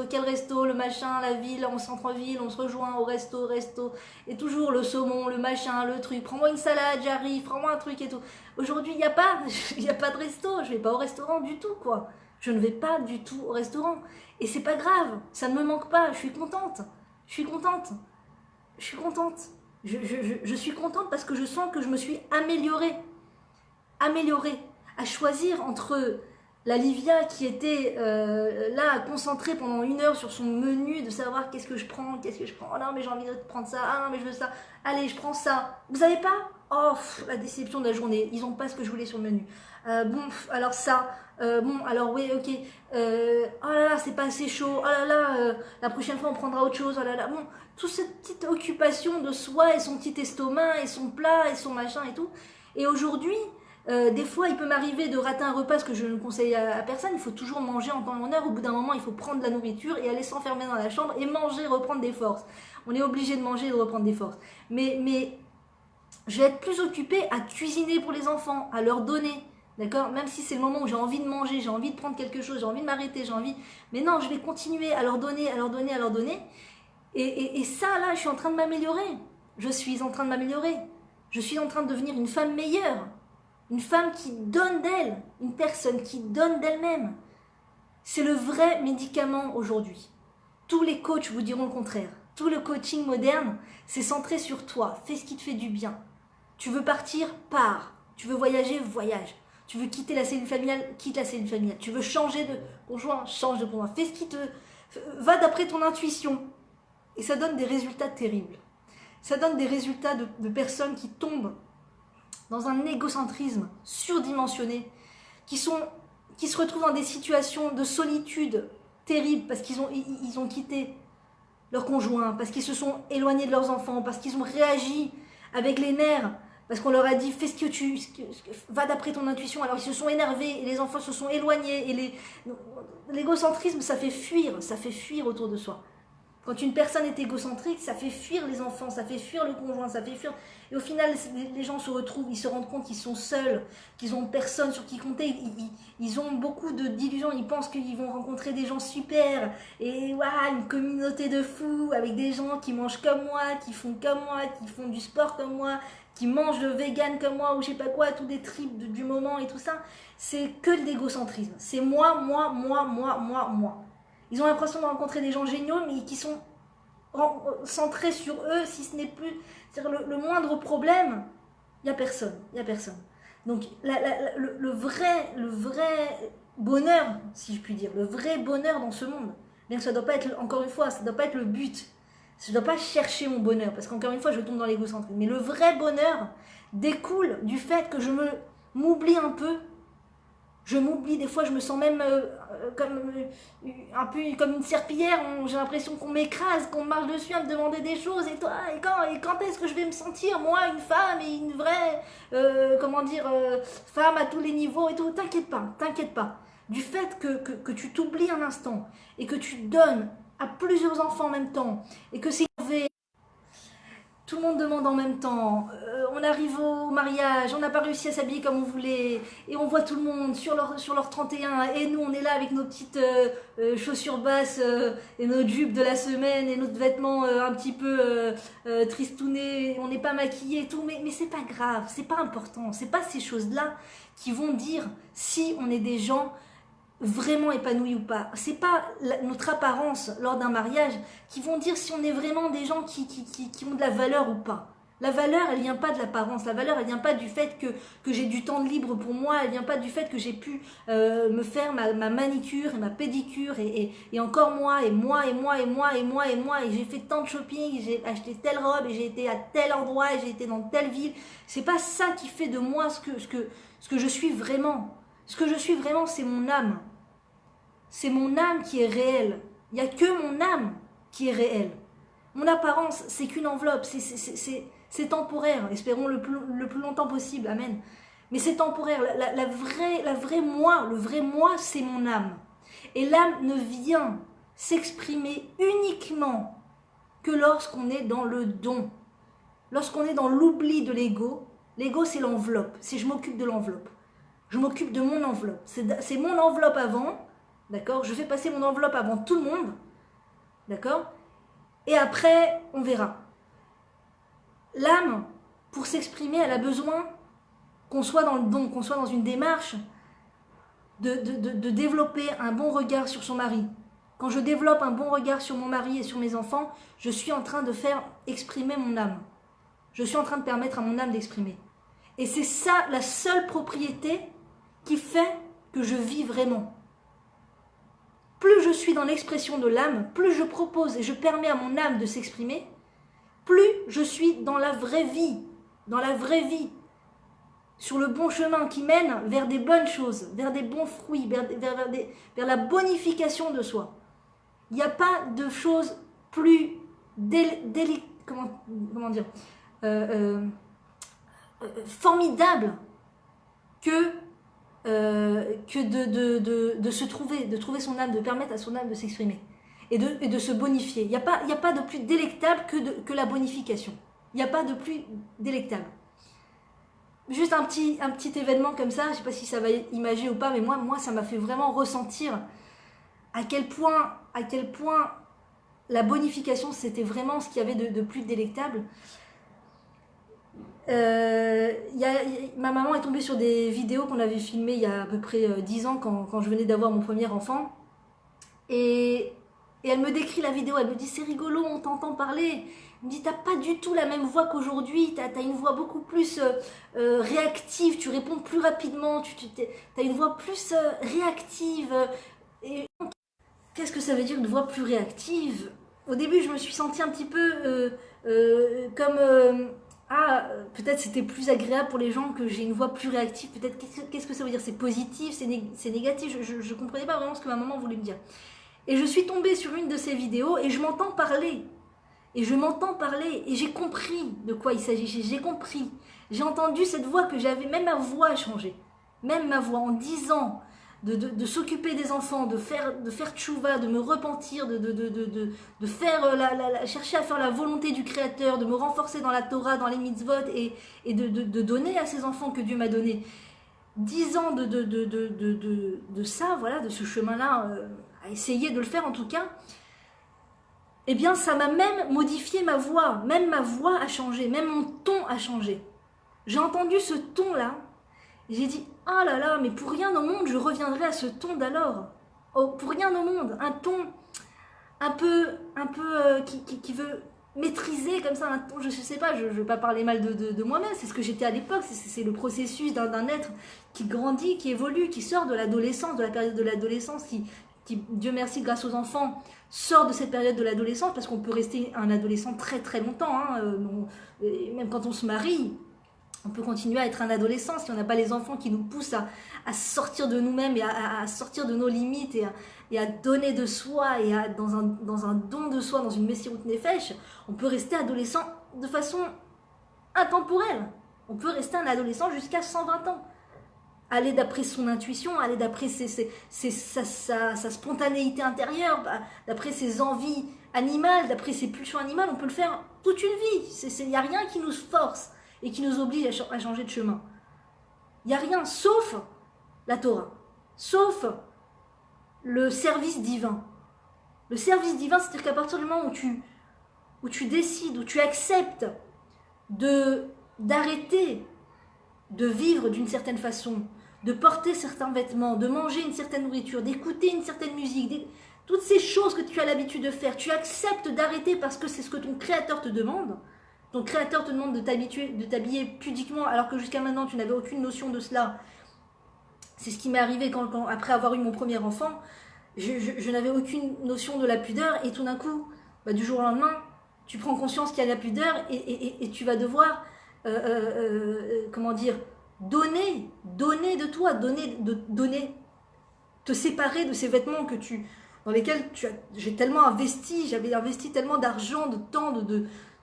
quel resto, le machin, la ville, on centre-ville, on se rejoint au resto, et toujours le saumon, le machin, le truc, prends-moi une salade, j'arrive, prends-moi un truc et tout. Aujourd'hui, il n'y a pas de resto, je vais pas au restaurant du tout, quoi. Je ne vais pas du tout au restaurant. Et c'est pas grave, ça ne me manque pas, je suis contente. Je suis contente, parce que je sens que je me suis améliorée, à choisir entre la Livia qui était là, concentrée pendant 1 heure sur son menu, de savoir qu'est-ce que je prends, oh non mais j'ai envie de prendre ça, ah non mais je veux ça, allez je prends ça, vous savez pas? Oh, la déception de la journée, ils ont pas ce que je voulais sur le menu. Bon, alors ça, bon, alors oui, ok, oh là là, c'est pas assez chaud, oh là là, la prochaine fois on prendra autre chose, oh là là, bon, toute cette petite occupation de soi et son petit estomac et son plat et son machin et tout. Et aujourd'hui, des fois, il peut m'arriver de rater un repas, ce que je ne conseille à personne. Il faut toujours manger en temps et en heure. Au bout d'un moment, il faut prendre de la nourriture et aller s'enfermer dans la chambre et manger, reprendre des forces. On est obligé de manger et de reprendre des forces. Mais je vais être plus occupée à cuisiner pour les enfants, à leur donner. D'accord? Même si c'est le moment où j'ai envie de manger, j'ai envie de prendre quelque chose, j'ai envie de m'arrêter, mais non, je vais continuer à leur donner. Et ça, là, je suis en train de m'améliorer. Je suis en train de devenir une femme meilleure. Une femme qui donne d'elle, une personne qui donne d'elle-même. C'est le vrai médicament aujourd'hui. Tous les coachs vous diront le contraire. Tout le coaching moderne, c'est centré sur toi. Fais ce qui te fait du bien. Tu veux partir, pars. Tu veux voyager, voyage. Tu veux quitter la cellule familiale, quitte la cellule familiale. Tu veux changer de conjoint, change de conjoint. Fais ce qui te... Va d'après ton intuition. Et ça donne des résultats terribles. Ça donne des résultats de personnes qui tombent dans un égocentrisme surdimensionné, qui se retrouvent dans des situations de solitude terribles parce qu'ils ont quitté leur conjoint, parce qu'ils se sont éloignés de leurs enfants, parce qu'ils ont réagi avec les nerfs, parce qu'on leur a dit fais ce que va d'après ton intuition, alors ils se sont énervés et les enfants se sont éloignés et l'égocentrisme ça fait fuir autour de soi. Quand une personne est égocentrique, ça fait fuir les enfants, ça fait fuir le conjoint, ça fait fuir... Et au final, les gens se retrouvent, ils se rendent compte qu'ils sont seuls, qu'ils n'ont personne sur qui compter. Ils ont beaucoup d'illusions, ils pensent qu'ils vont rencontrer des gens super. Et waouh, une communauté de fous, avec des gens qui mangent comme moi, qui font comme moi, qui font du sport comme moi, qui mangent le vegan comme moi, ou je sais pas quoi, tous des tripes du moment et tout ça. C'est que de l'égocentrisme. C'est moi. Ils ont l'impression de rencontrer des gens géniaux, mais qui sont centrés sur eux, si ce n'est plus... C'est-à-dire le moindre problème, il n'y a personne. Donc le vrai bonheur, si je puis dire, le vrai bonheur dans ce monde, bien que ça ne doit pas être, encore une fois, ça ne doit pas être le but. Je ne dois pas chercher mon bonheur, parce qu'encore une fois, je tombe dans l'égocentrisme. Mais le vrai bonheur découle du fait que je m'oublie un peu. Je m'oublie, des fois je me sens même un peu comme une serpillière, j'ai l'impression qu'on m'écrase, qu'on marche dessus à me demander des choses, et quand est-ce que je vais me sentir, moi, une femme et une vraie, femme à tous les niveaux et tout, t'inquiète pas. Du fait que tu t'oublies un instant, et que tu donnes à plusieurs enfants en même temps, et que c'est tout le monde demande en même temps, on arrive au mariage, on n'a pas réussi à s'habiller comme on voulait, et on voit tout le monde sur leur 31, et nous on est là avec nos petites chaussures basses, et nos jupes de la semaine, et notre vêtements un petit peu tristounés, on n'est pas maquillés et tout, mais c'est pas grave, c'est pas important, c'est pas ces choses-là qui vont dire si on est des gens vraiment épanouis ou pas. C'est pas notre apparence lors d'un mariage qui vont dire si on est vraiment des gens qui ont de la valeur ou pas. La valeur, elle vient pas de l'apparence, la valeur, elle vient pas du fait que j'ai du temps de libre pour moi, elle vient pas du fait que j'ai pu me faire ma manicure et ma pédicure et encore moi, et j'ai fait tant de shopping, j'ai acheté telle robe et j'ai été à tel endroit et j'ai été dans telle ville. C'est pas ça qui fait de moi ce que je suis vraiment. Ce que je suis vraiment, c'est mon âme. C'est mon âme qui est réelle. Il n'y a que mon âme qui est réelle. Mon apparence, c'est qu'une enveloppe, c'est temporaire. Espérons le plus longtemps possible, amen. Mais c'est temporaire. La vraie moi, le vrai moi, c'est mon âme. Et l'âme ne vient s'exprimer uniquement que lorsqu'on est dans le don. Lorsqu'on est dans l'oubli de l'ego. L'ego, c'est l'enveloppe. C'est je m'occupe de l'enveloppe. Je m'occupe de mon enveloppe. C'est mon enveloppe avant, d'accord? Je fais passer mon enveloppe avant tout le monde, d'accord? Et après, on verra. L'âme, pour s'exprimer, elle a besoin qu'on soit dans le don, qu'on soit dans une démarche de développer un bon regard sur son mari. Quand je développe un bon regard sur mon mari et sur mes enfants, je suis en train de faire exprimer mon âme. Je suis en train de permettre à mon âme d'exprimer. Et c'est ça la seule propriété qui fait que je vis vraiment. Plus je suis dans l'expression de l'âme, plus je propose et je permets à mon âme de s'exprimer, plus je suis dans la vraie vie, sur le bon chemin qui mène vers des bonnes choses, vers des bons fruits, vers la bonification de soi. Il n'y a pas de chose plus formidable que de se trouver, de trouver son âme, de permettre à son âme de s'exprimer et de se bonifier. Il n'y a pas de plus délectable que la bonification. Il n'y a pas de plus délectable. Juste un petit événement comme ça, je ne sais pas si ça va imager ou pas, mais moi ça m'a fait vraiment ressentir à quel point la bonification, c'était vraiment ce qu'il y avait de plus délectable. Ma maman est tombée sur des vidéos qu'on avait filmées il y a à peu près 10 ans quand je venais d'avoir mon premier enfant. Et elle me décrit la vidéo, elle me dit c'est rigolo, on t'entend parler. Elle me dit t'as pas du tout la même voix qu'aujourd'hui, t'as une voix beaucoup plus réactive, tu réponds plus rapidement, t'as une voix plus réactive. Et qu'est-ce que ça veut dire une voix plus réactive? Au début je me suis sentie un petit peu comme... peut-être c'était plus agréable pour les gens que j'ai une voix plus réactive, peut-être qu'est-ce que ça veut dire? C'est positif, c'est négatif, je comprenais pas vraiment ce que ma maman voulait me dire. Et je suis tombée sur une de ces vidéos et je m'entends parler. Et j'ai compris de quoi il s'agissait, j'ai compris. J'ai entendu cette voix que j'avais, même ma voix a changé. Même ma voix, en 10 ans, de s'occuper des enfants, de faire tchouva, de me repentir, de faire chercher à faire la volonté du Créateur, de me renforcer dans la Torah, dans les mitzvot et de donner à ces enfants que Dieu m'a donnés. 10 ans de ça, voilà, de ce chemin-là, à essayer de le faire en tout cas, eh bien ça m'a même modifié ma voix a changé, même mon ton a changé. J'ai entendu ce ton-là, j'ai dit « Ah là là, mais pour rien au monde, je reviendrai à ce ton d'alors. Oh, pour rien au monde, un ton un peu qui veut maîtriser comme ça, un ton, je sais pas, je ne veux pas parler mal de moi-même, c'est ce que j'étais à l'époque, c'est le processus d'un être qui grandit, qui évolue, qui sort de l'adolescence, de la période de l'adolescence, qui, Dieu merci, grâce aux enfants, sort de cette période de l'adolescence, parce qu'on peut rester un adolescent très très longtemps, même quand on se marie, on peut continuer à être un adolescent si on n'a pas les enfants qui nous poussent à sortir de nous-mêmes et à sortir de nos limites et à donner de soi et dans un don de soi, dans une Messirut Nefesh, on peut rester adolescent de façon intemporelle. On peut rester un adolescent jusqu'à 120 ans. aller d'après son intuition, aller d'après sa spontanéité intérieure, d'après ses envies animales, d'après ses pulsions animales, on peut le faire toute une vie. Il n'y a rien qui nous force et qui nous oblige à changer de chemin. Il n'y a rien, sauf la Torah, sauf le service divin. Le service divin, c'est-à-dire qu'à partir du moment où tu décides, où tu acceptes d'arrêter de vivre d'une certaine façon, de porter certains vêtements, de manger une certaine nourriture, d'écouter une certaine musique, toutes ces choses que tu as l'habitude de faire, tu acceptes d'arrêter parce que c'est ce que ton créateur te demande. Ton créateur te demande de t'habiller pudiquement alors que jusqu'à maintenant tu n'avais aucune notion de cela. C'est ce qui m'est arrivé après avoir eu mon premier enfant. Je n'avais aucune notion de la pudeur et tout d'un coup, du jour au lendemain, tu prends conscience qu'il y a la pudeur et tu vas devoir, comment dire, donner de toi, donner, te séparer de ces vêtements dans lesquels j'ai tellement investi, j'avais investi tellement d'argent, de temps,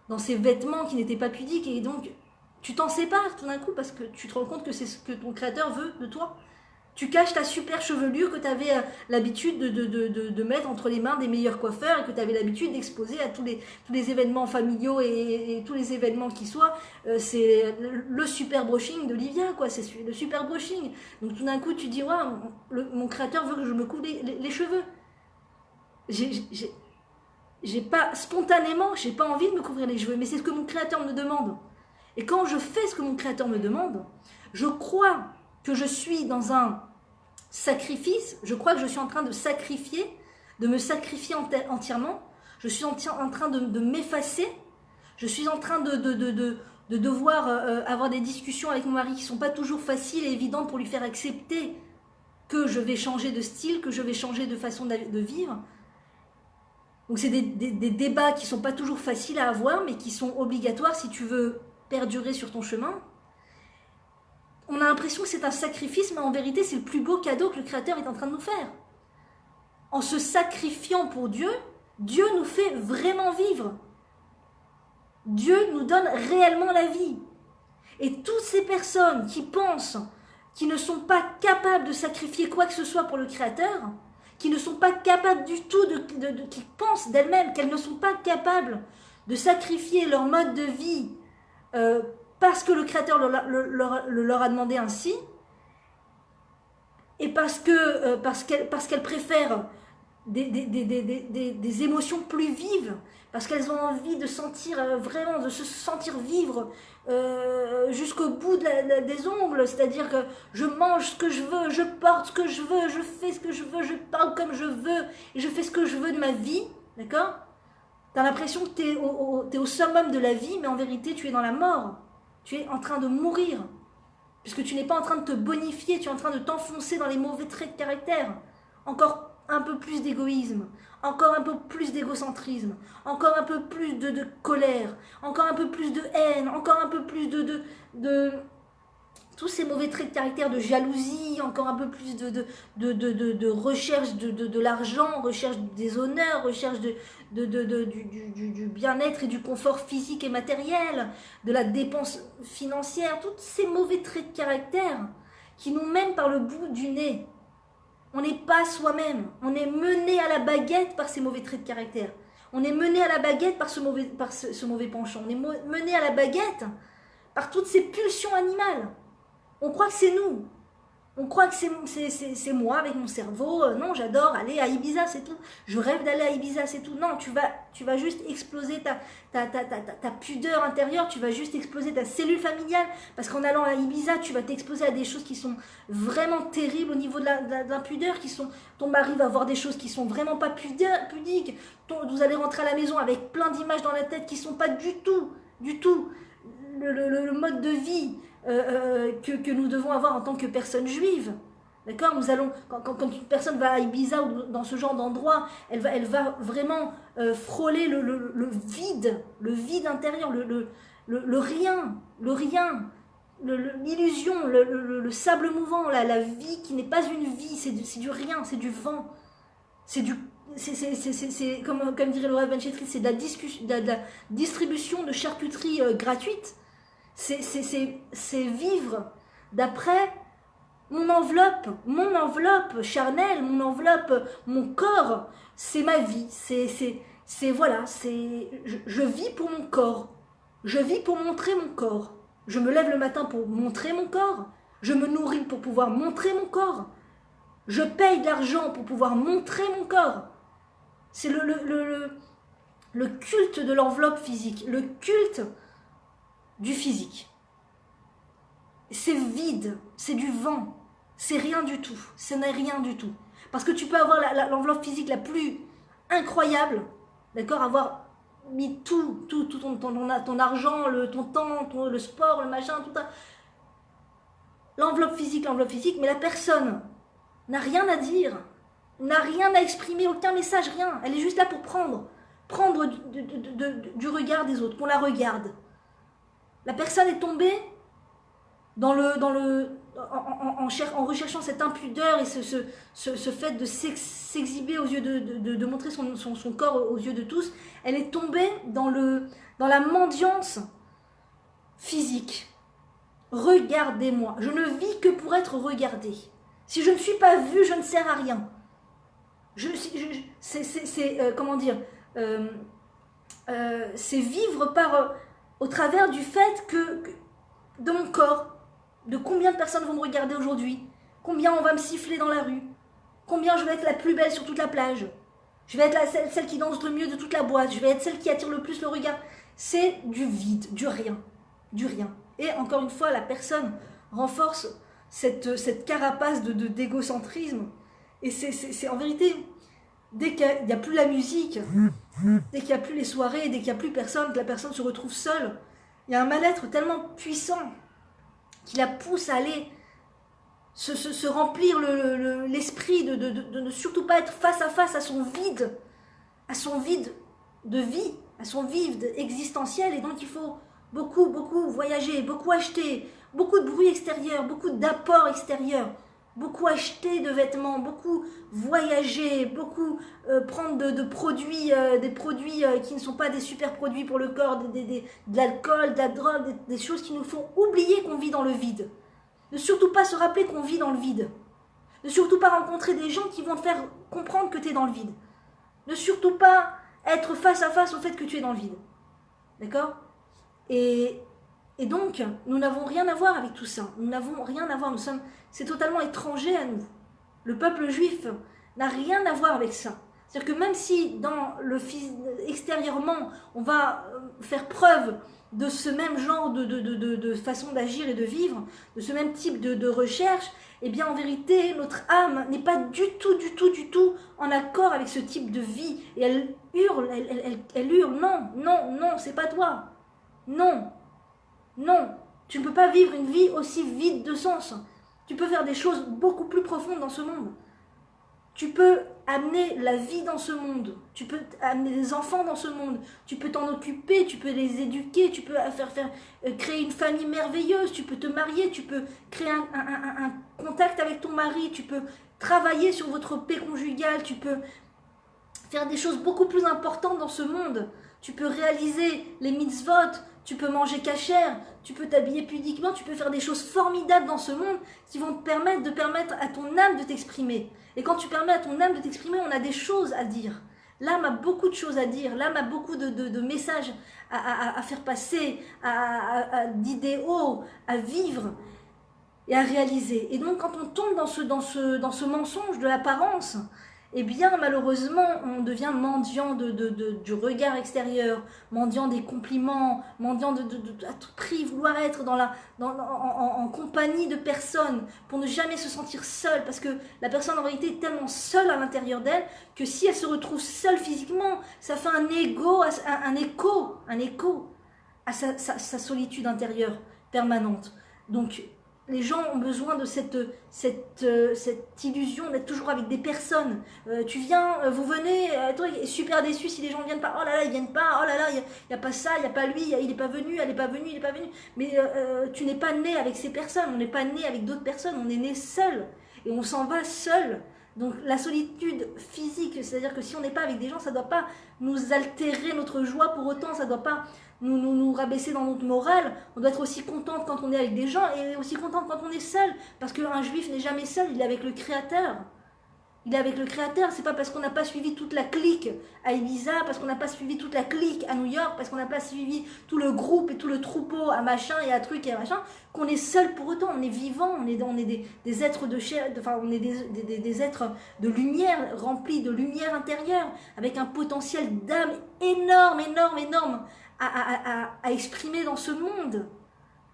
dans ces vêtements qui n'étaient pas pudiques et donc tu t'en sépares tout d'un coup parce que tu te rends compte que c'est ce que ton créateur veut de toi. Tu caches ta super chevelure que tu avais l'habitude de mettre entre les mains des meilleurs coiffeurs et que tu avais l'habitude d'exposer à tous les événements familiaux et tous les événements qui soient. C'est le super brushing d'Olivia, quoi. C'est le super brushing. Donc tout d'un coup, tu dis, ouais, mon créateur veut que je me couvre les cheveux. Spontanément, j'ai pas envie de me couvrir les cheveux, mais c'est ce que mon créateur me demande. Et quand je fais ce que mon créateur me demande, je crois que je suis dans un sacrifice, je crois que je suis en train de me sacrifier entièrement, je suis en train de m'effacer, je suis en train de devoir avoir des discussions avec mon mari qui ne sont pas toujours faciles et évidentes pour lui faire accepter que je vais changer de style, que je vais changer de façon de vivre. Donc c'est des débats qui ne sont pas toujours faciles à avoir, mais qui sont obligatoires si tu veux perdurer sur ton chemin. On a l'impression que c'est un sacrifice, mais en vérité, c'est le plus beau cadeau que le Créateur est en train de nous faire. En se sacrifiant pour Dieu, Dieu nous fait vraiment vivre. Dieu nous donne réellement la vie. Et toutes ces personnes qui pensent, qui ne sont pas capables de sacrifier quoi que ce soit pour le Créateur, qui ne sont pas capables du tout, qui pensent d'elles-mêmes qu'elles ne sont pas capables de sacrifier leur mode de vie parce que le Créateur leur a demandé ainsi, et parce qu'elles préfèrent des émotions plus vives, parce qu'elles ont envie de sentir vraiment, de se sentir vivre jusqu'au bout des ongles, c'est-à-dire que je mange ce que je veux, je porte ce que je veux, je fais ce que je veux, je parle comme je veux, et je fais ce que je veux de ma vie, d'accord ? Tu as l'impression que tu es au summum de la vie, mais en vérité tu es dans la mort, tu es en train de mourir, puisque tu n'es pas en train de te bonifier, tu es en train de t'enfoncer dans les mauvais traits de caractère, encore un peu plus d'égoïsme, encore un peu plus d'égocentrisme, encore un peu plus de colère, encore un peu plus de haine, encore un peu plus de tous ces mauvais traits de caractère, de jalousie, encore un peu plus de recherche de l'argent, recherche des honneurs, recherche du bien-être et du confort physique et matériel, de la dépense financière, tous ces mauvais traits de caractère qui nous mènent par le bout du nez. On n'est pas soi-même, on est mené à la baguette par ces mauvais traits de caractère. On est mené à la baguette par ce mauvais penchant. On est mené à la baguette par toutes ces pulsions animales. On croit que c'est nous. On croit que c'est moi avec mon cerveau. Non, j'adore aller à Ibiza, c'est tout. Je rêve d'aller à Ibiza, c'est tout. Non, tu vas juste exploser ta pudeur intérieure. Tu vas juste exploser ta cellule familiale. Parce qu'en allant à Ibiza, tu vas t'exposer à des choses qui sont vraiment terribles au niveau de la pudeur. Ton mari va voir des choses qui sont vraiment pas pudiques. Vous allez rentrer à la maison avec plein d'images dans la tête qui sont pas du tout le mode de vie que nous devons avoir en tant que personnes juives. D'accord ? Nous allons, quand une personne va à Ibiza ou dans ce genre d'endroit, elle va vraiment frôler le vide intérieur, le rien, l'illusion, le sable mouvant, la vie qui n'est pas une vie, c'est du rien, c'est du vent, c'est comme dirait le Rav Ben Chetri, c'est de la distribution de charcuterie gratuite. C'est vivre d'après mon enveloppe charnelle, mon enveloppe, mon corps, c'est ma vie, voilà, je vis pour mon corps, je vis pour montrer mon corps, je me lève le matin pour montrer mon corps, je me nourris pour pouvoir montrer mon corps, je paye de l'argent pour pouvoir montrer mon corps. C'est le culte de l'enveloppe physique, le culte du physique. C'est vide, c'est du vent, c'est rien du tout, ce n'est rien du tout. Parce que tu peux avoir l'enveloppe physique la plus incroyable, d'accord, avoir mis tout ton argent, ton temps, le sport, le machin, tout ça. L'enveloppe physique, mais la personne n'a rien à dire, n'a rien à exprimer, aucun message, rien. Elle est juste là pour prendre du regard des autres, qu'on la regarde. La personne est tombée en recherchant cette impudeur et ce fait de s'exhiber aux yeux de montrer son corps aux yeux de tous, elle est tombée dans la mendiance physique. Regardez-moi, je ne vis que pour être regardée. Si je ne suis pas vue, je ne sers à rien. Comment dire, c'est vivre au travers du fait que de mon corps, de combien de personnes vont me regarder aujourd'hui, combien on va me siffler dans la rue, combien je vais être la plus belle sur toute la plage, je vais être celle qui danse le mieux de toute la boîte, je vais être celle qui attire le plus le regard. C'est du vide, du rien, du rien. Et encore une fois, la personne renforce cette carapace d'égocentrisme. Et c'est en vérité, dès qu'il n'y a plus la musique, dès qu'il n'y a plus les soirées, dès qu'il n'y a plus personne, que la personne se retrouve seule, il y a un mal-être tellement puissant qui la pousse à aller se remplir l'esprit de ne surtout pas être face à face à son vide de vie, à son vide existentiel. Et donc il faut beaucoup voyager, beaucoup acheter, beaucoup de bruit extérieur, beaucoup d'apports extérieurs, beaucoup acheter de vêtements, beaucoup voyager, beaucoup prendre des produits qui ne sont pas des super produits pour le corps, de l'alcool, de la drogue, des choses qui nous font oublier qu'on vit dans le vide. Ne surtout pas se rappeler qu'on vit dans le vide. Ne surtout pas rencontrer des gens qui vont te faire comprendre que tu es dans le vide. Ne surtout pas être face à face au fait que tu es dans le vide. D'accord ? Et donc, nous n'avons rien à voir avec tout ça. Nous n'avons rien à voir. C'est totalement étranger à nous. Le peuple juif n'a rien à voir avec ça. C'est-à-dire que même si extérieurement, on va faire preuve de ce même genre de façon d'agir et de vivre, de ce même type de recherche, eh bien en vérité, notre âme n'est pas du tout en accord avec ce type de vie. Et elle hurle, elle hurle, non, c'est pas toi. Non, tu ne peux pas vivre une vie aussi vide de sens. Tu peux faire des choses beaucoup plus profondes dans ce monde. Tu peux amener la vie dans ce monde. Tu peux amener des enfants dans ce monde. Tu peux t'en occuper, tu peux les éduquer, tu peux créer une famille merveilleuse, tu peux te marier, tu peux créer un contact avec ton mari, tu peux travailler sur votre paix conjugale, tu peux faire des choses beaucoup plus importantes dans ce monde. Tu peux réaliser les mitzvot, tu peux manger cachère, tu peux t'habiller pudiquement, tu peux faire des choses formidables dans ce monde qui vont te permettre à ton âme de t'exprimer. Et quand tu permets à ton âme de t'exprimer, on a des choses à dire. L'âme a beaucoup de choses à dire, l'âme a beaucoup de messages à faire passer, d'idéaux, à vivre et à réaliser. Et donc quand on tombe dans ce mensonge de l'apparence, eh bien malheureusement on devient mendiant du regard extérieur, mendiant des compliments, mendiant à tout prix vouloir être en compagnie de personnes pour ne jamais se sentir seule, parce que la personne en réalité est tellement seule à l'intérieur d'elle que si elle se retrouve seule physiquement, ça fait un écho à sa solitude intérieure permanente. Donc les gens ont besoin de cette illusion d'être toujours avec des personnes. Tu viens, vous venez, toi, super déçu si les gens ne viennent pas. Oh là là, ils viennent pas. Oh là là, il n'y a pas ça, il n'y a pas lui, il n'est pas venu, elle n'est pas venue, il n'est pas venu. Mais tu n'es pas né avec ces personnes, on n'est pas né avec d'autres personnes, on est né seul. Et on s'en va seul Donc la solitude physique, c'est-à-dire que si on n'est pas avec des gens, ça ne doit pas nous altérer notre joie pour autant, ça ne doit pas nous rabaisser dans notre morale. On doit être aussi contente quand on est avec des gens et aussi contente quand on est seul. Parce qu'un juif n'est jamais seul, il est avec le Créateur. Il est avec le Créateur, c'est pas parce qu'on n'a pas suivi toute la clique à Ibiza, parce qu'on n'a pas suivi toute la clique à New York, parce qu'on n'a pas suivi tout le groupe et tout le troupeau à machin et à truc et à machin, qu'on est seul pour autant. On est vivant, on est des êtres de chair, enfin on est des êtres de lumière, remplis de lumière intérieure, avec un potentiel d'âme énorme, énorme, énorme à exprimer dans ce monde.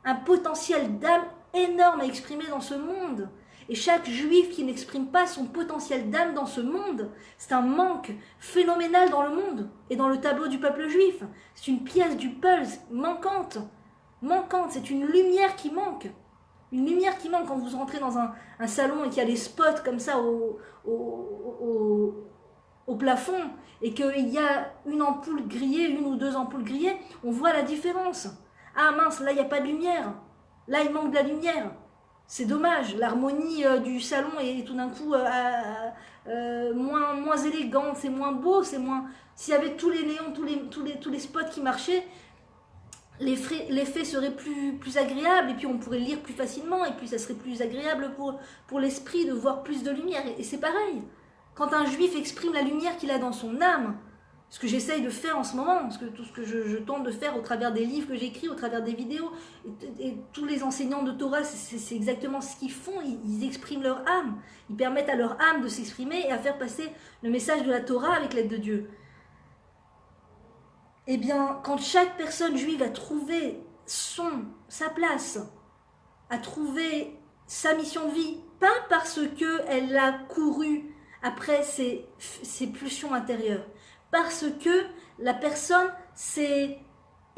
Un potentiel d'âme énorme à exprimer dans ce monde. Et chaque juif qui n'exprime pas son potentiel d'âme dans ce monde, c'est un manque phénoménal dans le monde et dans le tableau du peuple juif. C'est une pièce du puzzle manquante. Manquante, c'est une lumière qui manque. Une lumière qui manque quand vous rentrez dans un salon et qu'il y a des spots comme ça au plafond et qu'il y a une ampoule grillée, une ou deux ampoules grillées, on voit la différence. Ah mince, là il n'y a pas de lumière. Là il manque de la lumière. C'est dommage, l'harmonie du salon est tout d'un coup moins élégante, c'est moins beau, c'est moins... S'il y avait tous les néons, tous les spots qui marchaient, l'effet serait plus agréable et puis on pourrait lire plus facilement et puis ça serait plus agréable pour l'esprit de voir plus de lumière. Et c'est pareil, quand un juif exprime la lumière qu'il a dans son âme, ce que j'essaye de faire en ce moment, tout ce que je tente de faire au travers des livres que j'écris, au travers des vidéos, et tous les enseignants de Torah, c'est exactement ce qu'ils font, ils expriment leur âme, ils permettent à leur âme de s'exprimer et à faire passer le message de la Torah avec l'aide de Dieu. Eh bien, quand chaque personne juive a trouvé sa place, a trouvé sa mission de vie, pas parce qu'elle a couru après ses pulsions intérieures, parce que la personne s'est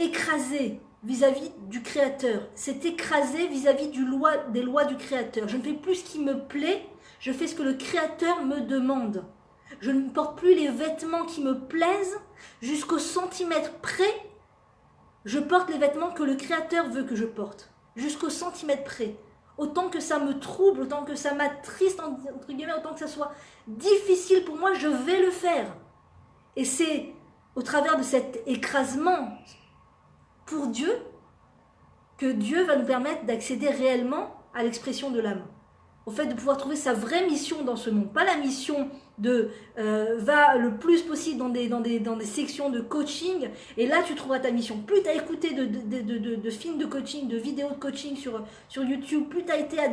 écrasée vis-à-vis du Créateur, s'est écrasée vis-à-vis des lois du Créateur. Je ne fais plus ce qui me plaît, je fais ce que le Créateur me demande. Je ne porte plus les vêtements qui me plaisent, jusqu'au centimètre près, je porte les vêtements que le Créateur veut que je porte, jusqu'au centimètre près. Autant que ça me trouble, autant que ça m'attriste, entre guillemets, autant que ça soit difficile pour moi, je vais le faire. Et c'est au travers de cet écrasement pour Dieu que Dieu va nous permettre d'accéder réellement à l'expression de l'âme. Au fait de pouvoir trouver sa vraie mission dans ce monde. Pas la mission de va le plus possible dans des sections de coaching et là tu trouveras ta mission. Plus tu as écouté de films de coaching, de vidéos de coaching sur YouTube, plus tu as été à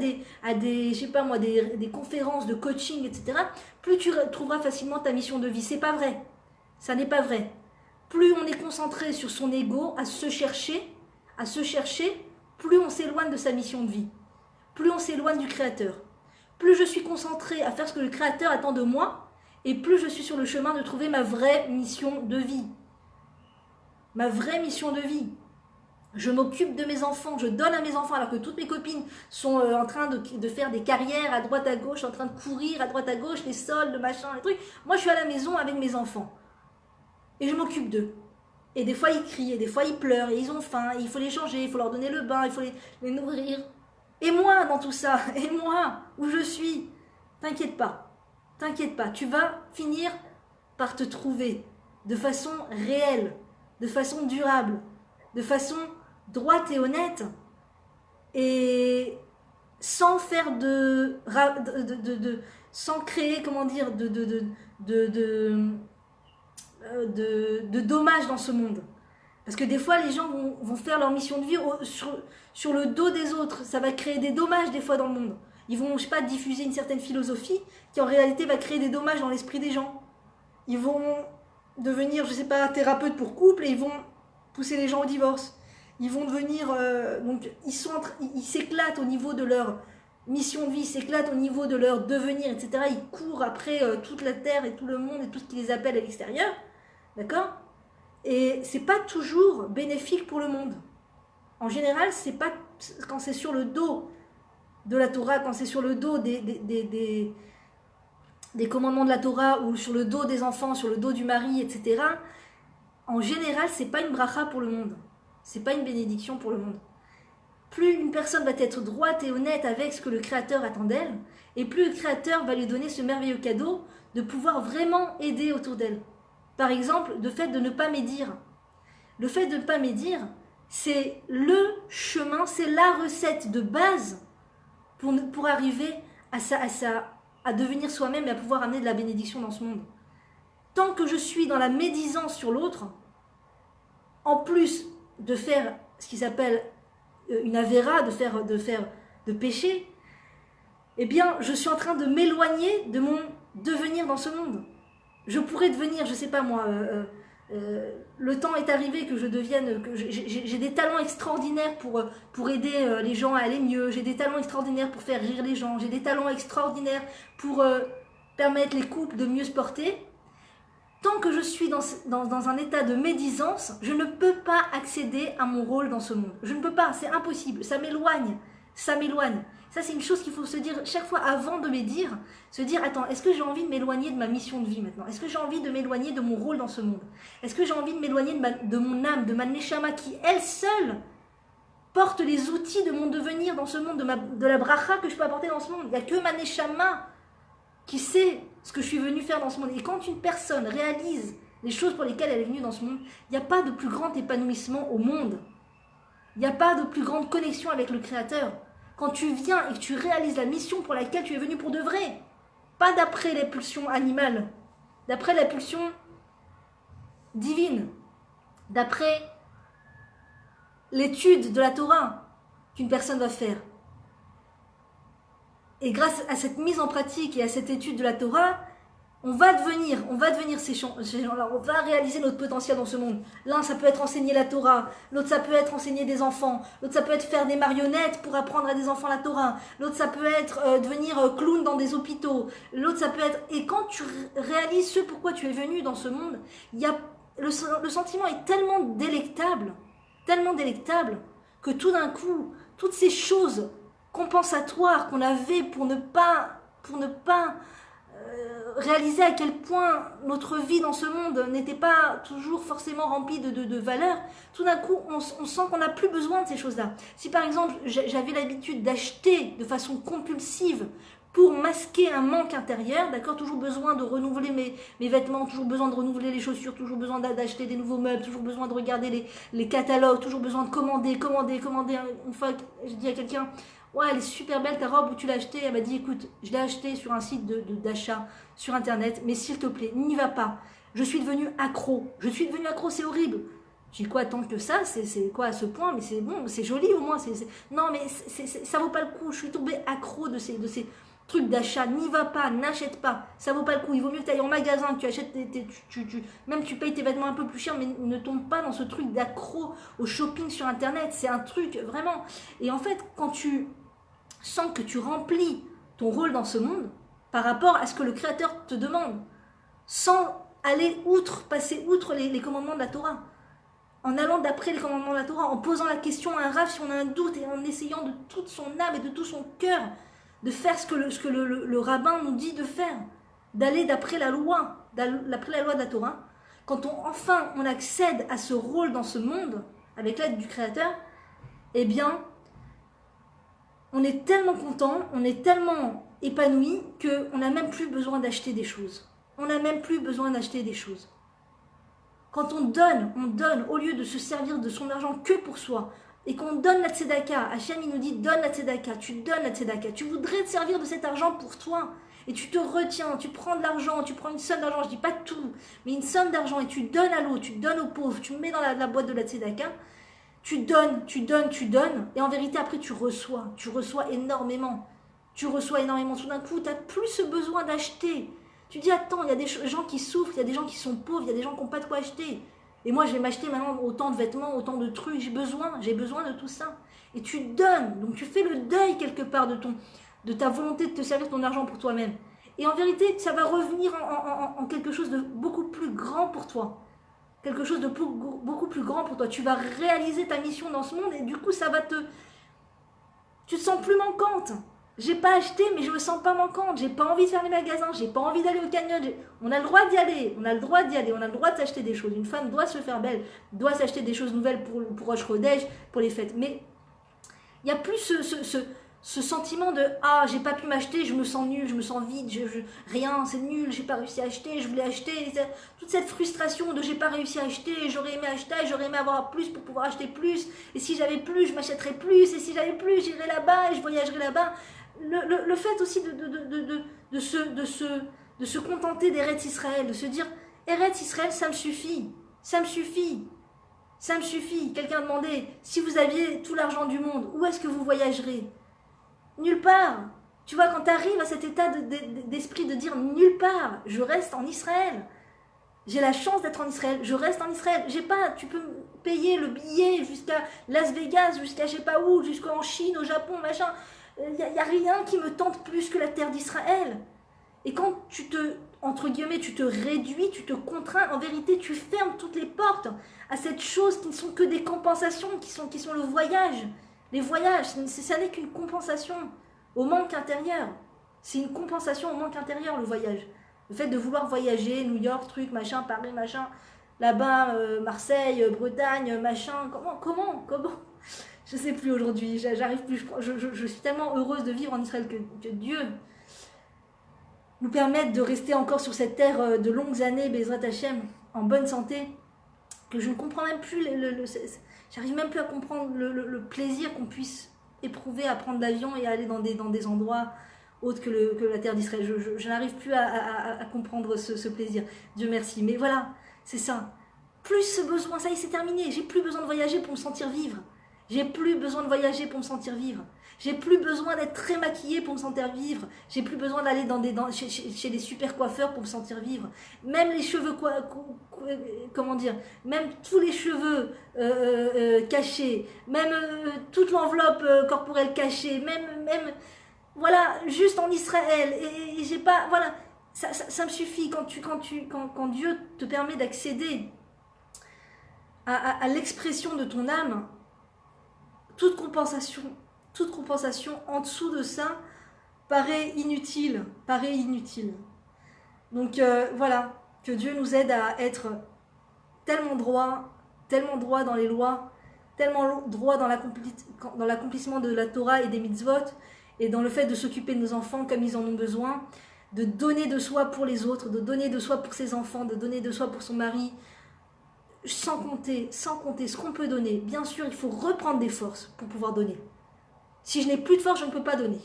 des je sais pas moi, des conférences de coaching, etc., plus tu trouveras facilement ta mission de vie. C'est pas vrai. Ça n'est pas vrai. Plus on est concentré sur son ego, à se chercher, plus on s'éloigne de sa mission de vie. Plus on s'éloigne du Créateur. Plus je suis concentré à faire ce que le Créateur attend de moi, et plus je suis sur le chemin de trouver ma vraie mission de vie. Ma vraie mission de vie. Je m'occupe de mes enfants, je donne à mes enfants, alors que toutes mes copines sont en train de faire des carrières à droite à gauche, en train de courir à droite à gauche, les soldes, machin, les trucs. Moi, je suis à la maison avec mes enfants. Et je m'occupe d'eux. Et des fois, ils crient, et des fois, ils pleurent, et ils ont faim, et il faut les changer, il faut leur donner le bain, il faut les nourrir. Et moi, dans tout ça, et moi, où je suis, t'inquiète pas, tu vas finir par te trouver de façon réelle, de façon durable, de façon droite et honnête, et sans faire sans créer, comment dire, de dommages dans ce monde. Parce que des fois, les gens vont faire leur mission de vie sur le dos des autres. Ça va créer des dommages des fois dans le monde. Ils vont, je sais pas, diffuser une certaine philosophie qui en réalité va créer des dommages dans l'esprit des gens. Ils vont devenir, je sais pas, thérapeutes pour couple et ils vont pousser les gens au divorce. Ils vont devenir... donc ils s'éclatent au niveau de leur mission de vie, ils s'éclatent au niveau de leur devenir, etc. Ils courent après toute la terre et tout le monde et tout ce qui les appelle à l'extérieur. D'accord ? Et c'est pas toujours bénéfique pour le monde. En général, c'est pas quand c'est sur le dos de la Torah, quand c'est sur le dos des commandements de la Torah ou sur le dos des enfants, sur le dos du mari, etc. En général, c'est pas une bracha pour le monde. C'est pas une bénédiction pour le monde. plus une personne va être droite et honnête avec ce que le Créateur attend d'elle, et plus le Créateur va lui donner ce merveilleux cadeau de pouvoir vraiment aider autour d'elle. Par exemple, le fait de ne pas médire. Le fait de ne pas médire, c'est le chemin, c'est la recette de base pour arriver à devenir soi-même et à pouvoir amener de la bénédiction dans ce monde. Tant que je suis dans la médisance sur l'autre, en plus de faire ce qui s'appelle une avéra, de péché, eh bien, je suis en train de m'éloigner de mon devenir dans ce monde. Je pourrais devenir, je sais pas moi, le temps est arrivé que je devienne, que j'ai des talents extraordinaires pour aider les gens à aller mieux, j'ai des talents extraordinaires pour faire rire les gens, j'ai des talents extraordinaires pour permettre les couples de mieux se porter. Tant que je suis dans un état de médisance, je ne peux pas accéder à mon rôle dans ce monde. Je ne peux pas, c'est impossible, ça m'éloigne, ça m'éloigne. Ça, c'est une chose qu'il faut se dire chaque fois avant de médire, se dire, attends, est-ce que j'ai envie de m'éloigner de ma mission de vie maintenant? Est-ce que j'ai envie de m'éloigner de mon rôle dans ce monde? Est-ce que j'ai envie de m'éloigner de mon âme, de ma neshama qui, elle seule, porte les outils de mon devenir dans ce monde, de la bracha que je peux apporter dans ce monde? Il n'y a que ma neshama qui sait ce que je suis venue faire dans ce monde. Et quand une personne réalise les choses pour lesquelles elle est venue dans ce monde, il n'y a pas de plus grand épanouissement au monde. Il n'y a pas de plus grande connexion avec le Créateur. Quand tu viens et que tu réalises la mission pour laquelle tu es venu pour de vrai, pas d'après les pulsions animales, d'après la pulsion divine, d'après l'étude de la Torah qu'une personne va faire. Et grâce à cette mise en pratique et à cette étude de la Torah, on va devenir ces gens-là, on va réaliser notre potentiel dans ce monde. L'un, ça peut être enseigner la Torah, l'autre, ça peut être enseigner des enfants, l'autre, ça peut être faire des marionnettes pour apprendre à des enfants la Torah, l'autre, ça peut être devenir clown dans des hôpitaux, l'autre, ça peut être... Et quand tu réalises ce pourquoi tu es venu dans ce monde, le sentiment est tellement délectable, que tout d'un coup, toutes ces choses compensatoires qu'on avait pour ne pas réaliser à quel point notre vie dans ce monde n'était pas toujours forcément remplie de valeurs, tout d'un coup, on sent qu'on n'a plus besoin de ces choses-là. Si par exemple, j'avais l'habitude d'acheter de façon compulsive pour masquer un manque intérieur, d'accord, toujours besoin de renouveler mes vêtements, toujours besoin de renouveler les chaussures, toujours besoin d'acheter des nouveaux meubles, toujours besoin de regarder les catalogues, toujours besoin de commander. Une fois, je dis à quelqu'un, ouais, elle est super belle ta robe, où tu l'as achetée? Elle m'a dit, écoute, je l'ai achetée sur un site d'achat sur internet, mais s'il te plaît, n'y va pas. Je suis devenue accro, c'est horrible. J'ai dit, quoi, tant que ça, c'est quoi à ce point? Mais c'est bon, c'est joli au moins. Non, mais ça vaut pas le coup. Je suis tombée accro de ces trucs d'achat. N'y va pas, n'achète pas. Ça vaut pas le coup. Il vaut mieux que tu ailles en magasin, que tu achètes, même tu payes tes vêtements un peu plus cher, mais ne tombe pas dans ce truc d'accro au shopping sur internet. C'est un truc vraiment. Et en fait, quand tu sens que tu remplis ton rôle dans ce monde par rapport à ce que le Créateur te demande, sans passer outre les commandements de la Torah, en allant d'après les commandements de la Torah, en posant la question à un rav si on a un doute et en essayant de toute son âme et de tout son cœur de faire ce que le rabbin nous dit de faire, d'aller d'après la loi de la Torah. Quand on accède à ce rôle dans ce monde avec l'aide du Créateur, eh bien on est tellement content, on est tellement épanoui qu'on n'a même plus besoin d'acheter des choses. Quand on donne au lieu de se servir de son argent que pour soi, et qu'on donne la tzedaka, Hachem il nous dit donne la tzedaka, tu donnes la tzedaka, tu voudrais te servir de cet argent pour toi, et tu te retiens, tu prends de l'argent, tu prends une somme d'argent, je dis pas tout, mais une somme d'argent, et tu donnes à l'autre, tu donnes aux pauvres, tu mets dans la boîte de la tzedaka, tu donnes, et en vérité après tu reçois énormément. Tout d'un coup, tu n'as plus ce besoin d'acheter. Tu dis, attends, il y a des gens qui souffrent, il y a des gens qui sont pauvres, il y a des gens qui n'ont pas de quoi acheter. Et moi, je vais m'acheter maintenant autant de vêtements, autant de trucs, j'ai besoin de tout ça. Et tu donnes, donc tu fais le deuil quelque part de ta volonté de te servir ton argent pour toi-même. Et en vérité, ça va revenir en quelque chose de beaucoup plus grand pour toi. Quelque chose de beaucoup plus grand pour toi. Tu vas réaliser ta mission dans ce monde et du coup, tu te sens plus manquante. J'ai pas acheté, mais je me sens pas manquante. J'ai pas envie de faire les magasins, j'ai pas envie d'aller au canyon. On a le droit d'y aller, on a le droit de s'acheter des choses. Une femme doit se faire belle, doit s'acheter des choses nouvelles pour Rosh Chodesh, pour les fêtes. Mais Il n'y a plus ce sentiment de « Ah, j'ai pas pu m'acheter, je me sens nul, je me sens vide, rien, c'est nul, j'ai pas réussi à acheter, je voulais acheter. » Toute cette frustration de « J'ai pas réussi à acheter, j'aurais aimé acheter, j'aurais aimé avoir plus pour pouvoir acheter plus. Et si j'avais plus, je m'achèterais plus. Et si j'avais plus, j'irais là-bas et je voyagerais là-bas. » Le fait aussi de se contenter d'Eretz Israël, de se dire « Eretz Israël, ça me suffit, ça me suffit. » Ça me suffit. Quelqu'un demandait, si vous aviez tout l'argent du monde, où est-ce que vous voyagerez? Nulle part. Tu vois, quand tu arrives à cet état d'esprit de dire nulle part, je reste en Israël. J'ai la chance d'être en Israël, je reste en Israël. J'ai pas, tu peux payer le billet jusqu'à Las Vegas, jusqu'à je sais pas où, jusqu'en Chine, au Japon, machin. Il y a rien qui me tente plus que la terre d'Israël. Et quand tu te, entre guillemets, tu te réduis, tu te contrains, en vérité, tu fermes toutes les portes à cette chose qui ne sont que des compensations, qui sont le voyage. Les voyages, ça n'est qu'une compensation au manque intérieur. C'est une compensation au manque intérieur, le voyage. Le fait de vouloir voyager, New York, truc, machin, Paris, machin, là-bas, Marseille, Bretagne, machin, comment je sais plus aujourd'hui, j'arrive plus, je suis tellement heureuse de vivre en Israël que Dieu nous permette de rester encore sur cette terre de longues années, Bezrat Hashem, en bonne santé, que je ne comprends même plus, j'arrive même plus à comprendre le plaisir qu'on puisse éprouver à prendre l'avion et à aller dans des endroits autres que la terre d'Israël. Je n'arrive plus à comprendre ce plaisir. Dieu merci. Mais voilà, c'est ça. Plus ce besoin, ça y est, c'est terminé. J'ai plus besoin de voyager pour me sentir vivre. J'ai plus besoin de voyager pour me sentir vivre. J'ai plus besoin d'être très maquillée pour me sentir vivre. J'ai plus besoin d'aller chez des super coiffeurs pour me sentir vivre. Même les cheveux, comment dire, même tous les cheveux cachés, même toute l'enveloppe corporelle cachée, même, voilà, juste en Israël. Et j'ai pas, voilà, ça me suffit quand Dieu te permet d'accéder à l'expression de ton âme. Toute compensation en dessous de ça paraît inutile. Donc voilà, que Dieu nous aide à être tellement droit dans les lois, tellement droit dans l'accomplissement de la Torah et des mitzvot, et dans le fait de s'occuper de nos enfants comme ils en ont besoin, de donner de soi pour les autres, de donner de soi pour ses enfants, de donner de soi pour son mari, sans compter ce qu'on peut donner. Bien sûr, il faut reprendre des forces pour pouvoir donner. Si je n'ai plus de force, je ne peux pas donner.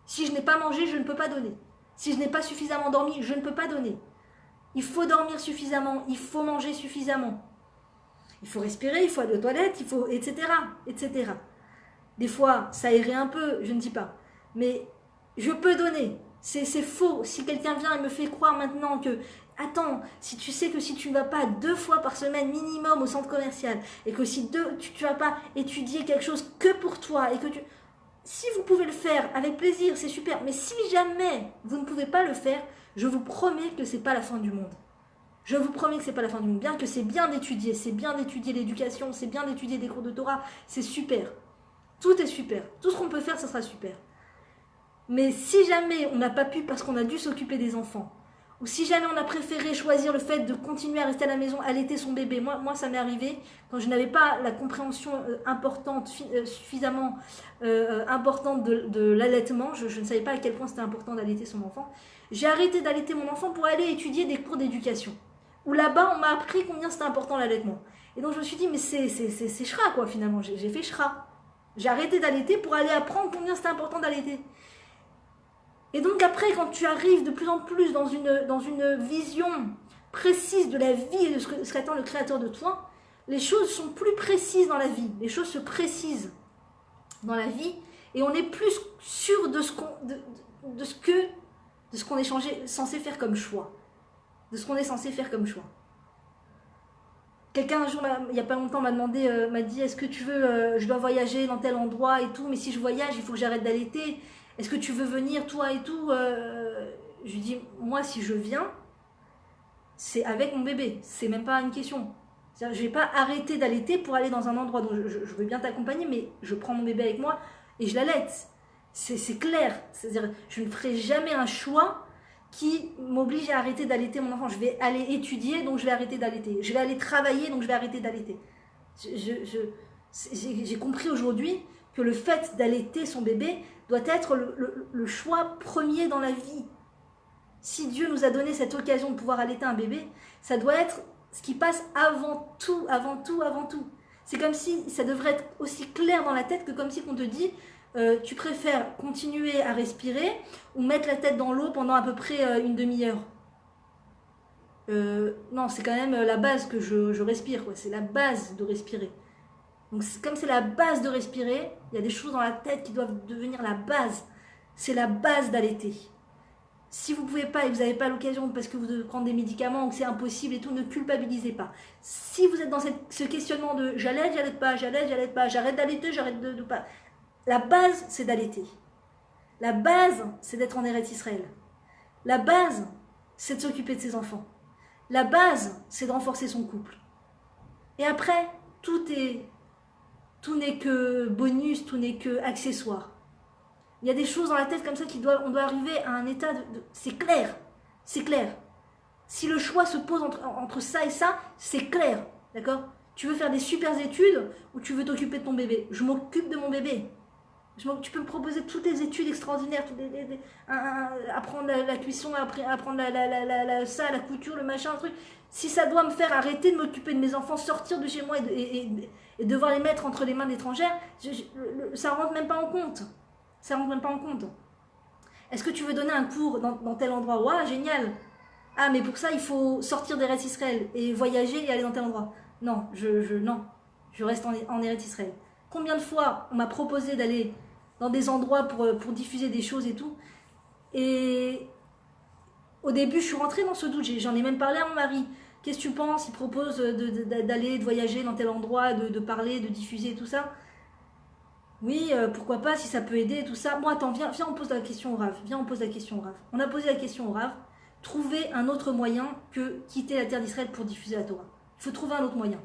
Si je n'ai pas mangé, je ne peux pas donner. Si je n'ai pas suffisamment dormi, je ne peux pas donner. Il faut dormir suffisamment, il faut manger suffisamment. Il faut respirer, il faut aller aux toilettes, il faut, etc., etc. Des fois, ça irait un peu, je ne dis pas. Mais je peux donner. C'est faux. Si quelqu'un vient et me fait croire maintenant que attends, si tu sais que si tu ne vas pas 2 fois par semaine minimum au centre commercial, et que si tu ne vas pas étudier quelque chose que pour toi, et que si vous pouvez le faire avec plaisir, c'est super, mais si jamais vous ne pouvez pas le faire, je vous promets que c'est pas la fin du monde. Je vous promets que c'est pas la fin du monde, bien que c'est bien d'étudier l'éducation, c'est bien d'étudier des cours de Torah, c'est super. Tout est super. Tout ce qu'on peut faire, ça sera super. Mais si jamais on n'a pas pu parce qu'on a dû s'occuper des enfants, ou si jamais on a préféré choisir le fait de continuer à rester à la maison, allaiter son bébé. Moi ça m'est arrivé quand je n'avais pas la compréhension importante, suffisamment importante de l'allaitement. Je ne savais pas à quel point c'était important d'allaiter son enfant. J'ai arrêté d'allaiter mon enfant pour aller étudier des cours d'éducation. Où là-bas, on m'a appris combien c'était important l'allaitement. Et donc je me suis dit, mais c'est chra quoi finalement. J'ai fait chra. J'ai arrêté d'allaiter pour aller apprendre combien c'était important d'allaiter. Et donc après, quand tu arrives de plus en plus dans une vision précise de la vie et de ce qu'attend le Créateur de toi, les choses sont plus précises dans la vie. Les choses se précisent dans la vie et on est plus sûr de ce qu'on est censé faire comme choix. De ce qu'on est censé faire comme choix. Quelqu'un un jour, il n'y a pas longtemps, m'a dit, est-ce que tu veux, je dois voyager dans tel endroit et tout, mais si je voyage, il faut que j'arrête d'allaiter. Est-ce que tu veux venir, toi et tout Je lui dis, moi, si je viens, c'est avec mon bébé. C'est même pas une question. C'est-à-dire, je ne vais pas arrêter d'allaiter pour aller dans un endroit dont je veux bien t'accompagner, mais je prends mon bébé avec moi et je l'allaite. C'est clair. C'est-à-dire, je ne ferai jamais un choix qui m'oblige à arrêter d'allaiter mon enfant. Je vais aller étudier, donc je vais arrêter d'allaiter. Je vais aller travailler, donc je vais arrêter d'allaiter. J'ai compris aujourd'hui que le fait d'allaiter son bébé doit être le choix premier dans la vie. Si Dieu nous a donné cette occasion de pouvoir allaiter un bébé, ça doit être ce qui passe avant tout, avant tout, avant tout. C'est comme si ça devrait être aussi clair dans la tête que comme si on te dit tu préfères continuer à respirer ou mettre la tête dans l'eau pendant à peu près une demi-heure. Non, c'est quand même la base que je respire, quoi. C'est la base de respirer. Donc comme c'est la base de respirer, il y a des choses dans la tête qui doivent devenir la base. C'est la base d'allaiter. Si vous ne pouvez pas et vous n'avez pas l'occasion parce que vous devez prendre des médicaments ou que c'est impossible et tout, ne culpabilisez pas. Si vous êtes dans ce questionnement de j'allaite, j'allaite pas, j'arrête d'allaiter, j'arrête de pas. La base, c'est d'allaiter. La base, c'est d'être en Eretz Israël. La base, c'est de s'occuper de ses enfants. La base, c'est de renforcer son couple. Et après, tout n'est que bonus, tout n'est que accessoire. Il y a des choses dans la tête comme ça on doit arriver à un état c'est clair, c'est clair. Si le choix se pose entre ça et ça, c'est clair, d'accord? Tu veux faire des super études ou tu veux t'occuper de ton bébé? Je m'occupe de mon bébé. Tu peux me proposer toutes les études extraordinaires, apprendre la cuisson, apprendre la couture, le machin, le truc. Si ça doit me faire arrêter de m'occuper de mes enfants, sortir de chez moi et devoir les mettre entre les mains d'étrangères, ça ne rentre même pas en compte. Ça rentre même pas en compte. Est-ce que tu veux donner un cours dans tel endroit? Ouah, génial. Ah, mais pour ça, il faut sortir d'Eretz Israël et voyager et aller dans tel endroit. Non, non. Je reste en Eretz Israël. Combien de fois on m'a proposé d'aller dans des endroits pour diffuser des choses et tout. Et au début, je suis rentrée dans ce doute. J'en ai même parlé à mon mari. Qu'est-ce que tu penses? Il propose d'aller, de voyager dans tel endroit, de parler, de diffuser tout ça. Oui, pourquoi pas, si ça peut aider, tout ça. Bon, attends, viens, on pose la question au Rav. Viens, on pose la question au Rav. On a posé la question au Rav. Trouver un autre moyen que quitter la terre d'Israël pour diffuser la Torah. Il faut trouver un autre moyen.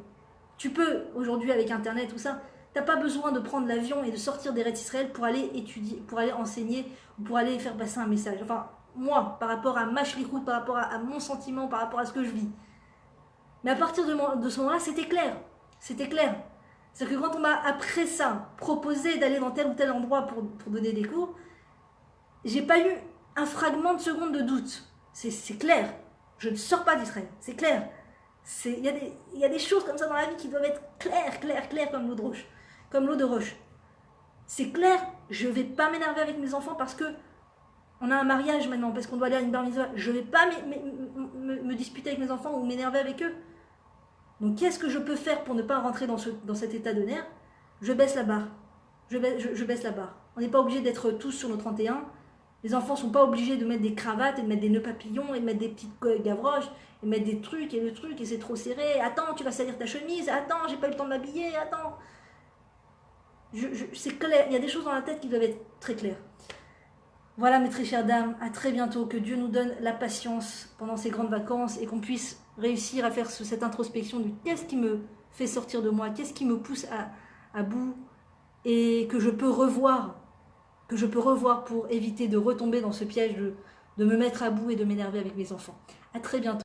Tu peux, aujourd'hui, avec Internet, tout ça, t'as pas besoin de prendre l'avion et de sortir d'Eretz Israël pour aller étudier, pour aller enseigner, ou pour aller faire passer un message. Enfin, moi, par rapport à ma shlichut, par rapport à mon sentiment, par rapport à ce que je vis. Mais à partir de ce moment-là, c'était clair. C'était clair. C'est-à-dire que quand on m'a, après ça, proposé d'aller dans tel ou tel endroit pour donner des cours, j'ai pas eu un fragment de doute. C'est clair. Je ne sors pas d'Israël. C'est clair. Il y a des choses comme ça dans la vie qui doivent être claires comme l'eau de roche. Comme l'eau de roche. C'est clair, je ne vais pas m'énerver avec mes enfants parce que on a un mariage maintenant, parce qu'on doit aller à une bar mitzvah. Je ne vais pas me disputer avec mes enfants ou m'énerver avec eux. Donc qu'est-ce que je peux faire pour ne pas rentrer dans cet état de nerf? Je baisse la barre. Je baisse la barre. On n'est pas obligé d'être tous sur nos 31. Les enfants ne sont pas obligés de mettre des cravates et de mettre des nœuds papillons et de mettre des petites gavroches et de mettre des trucs et c'est trop serré. Attends, tu vas salir ta chemise. Attends, j'ai pas eu le temps de m'habiller. Attends. C'est clair. Il y a des choses dans la tête qui doivent être très claires. Voilà mes très chères dames, à très bientôt. Que Dieu nous donne la patience pendant ces grandes vacances et qu'on puisse réussir à faire cette introspection du qu'est-ce qui me fait sortir de moi, qu'est-ce qui me pousse à bout et que je peux revoir pour éviter de retomber dans ce piège de me mettre à bout et de m'énerver avec mes enfants. À très bientôt.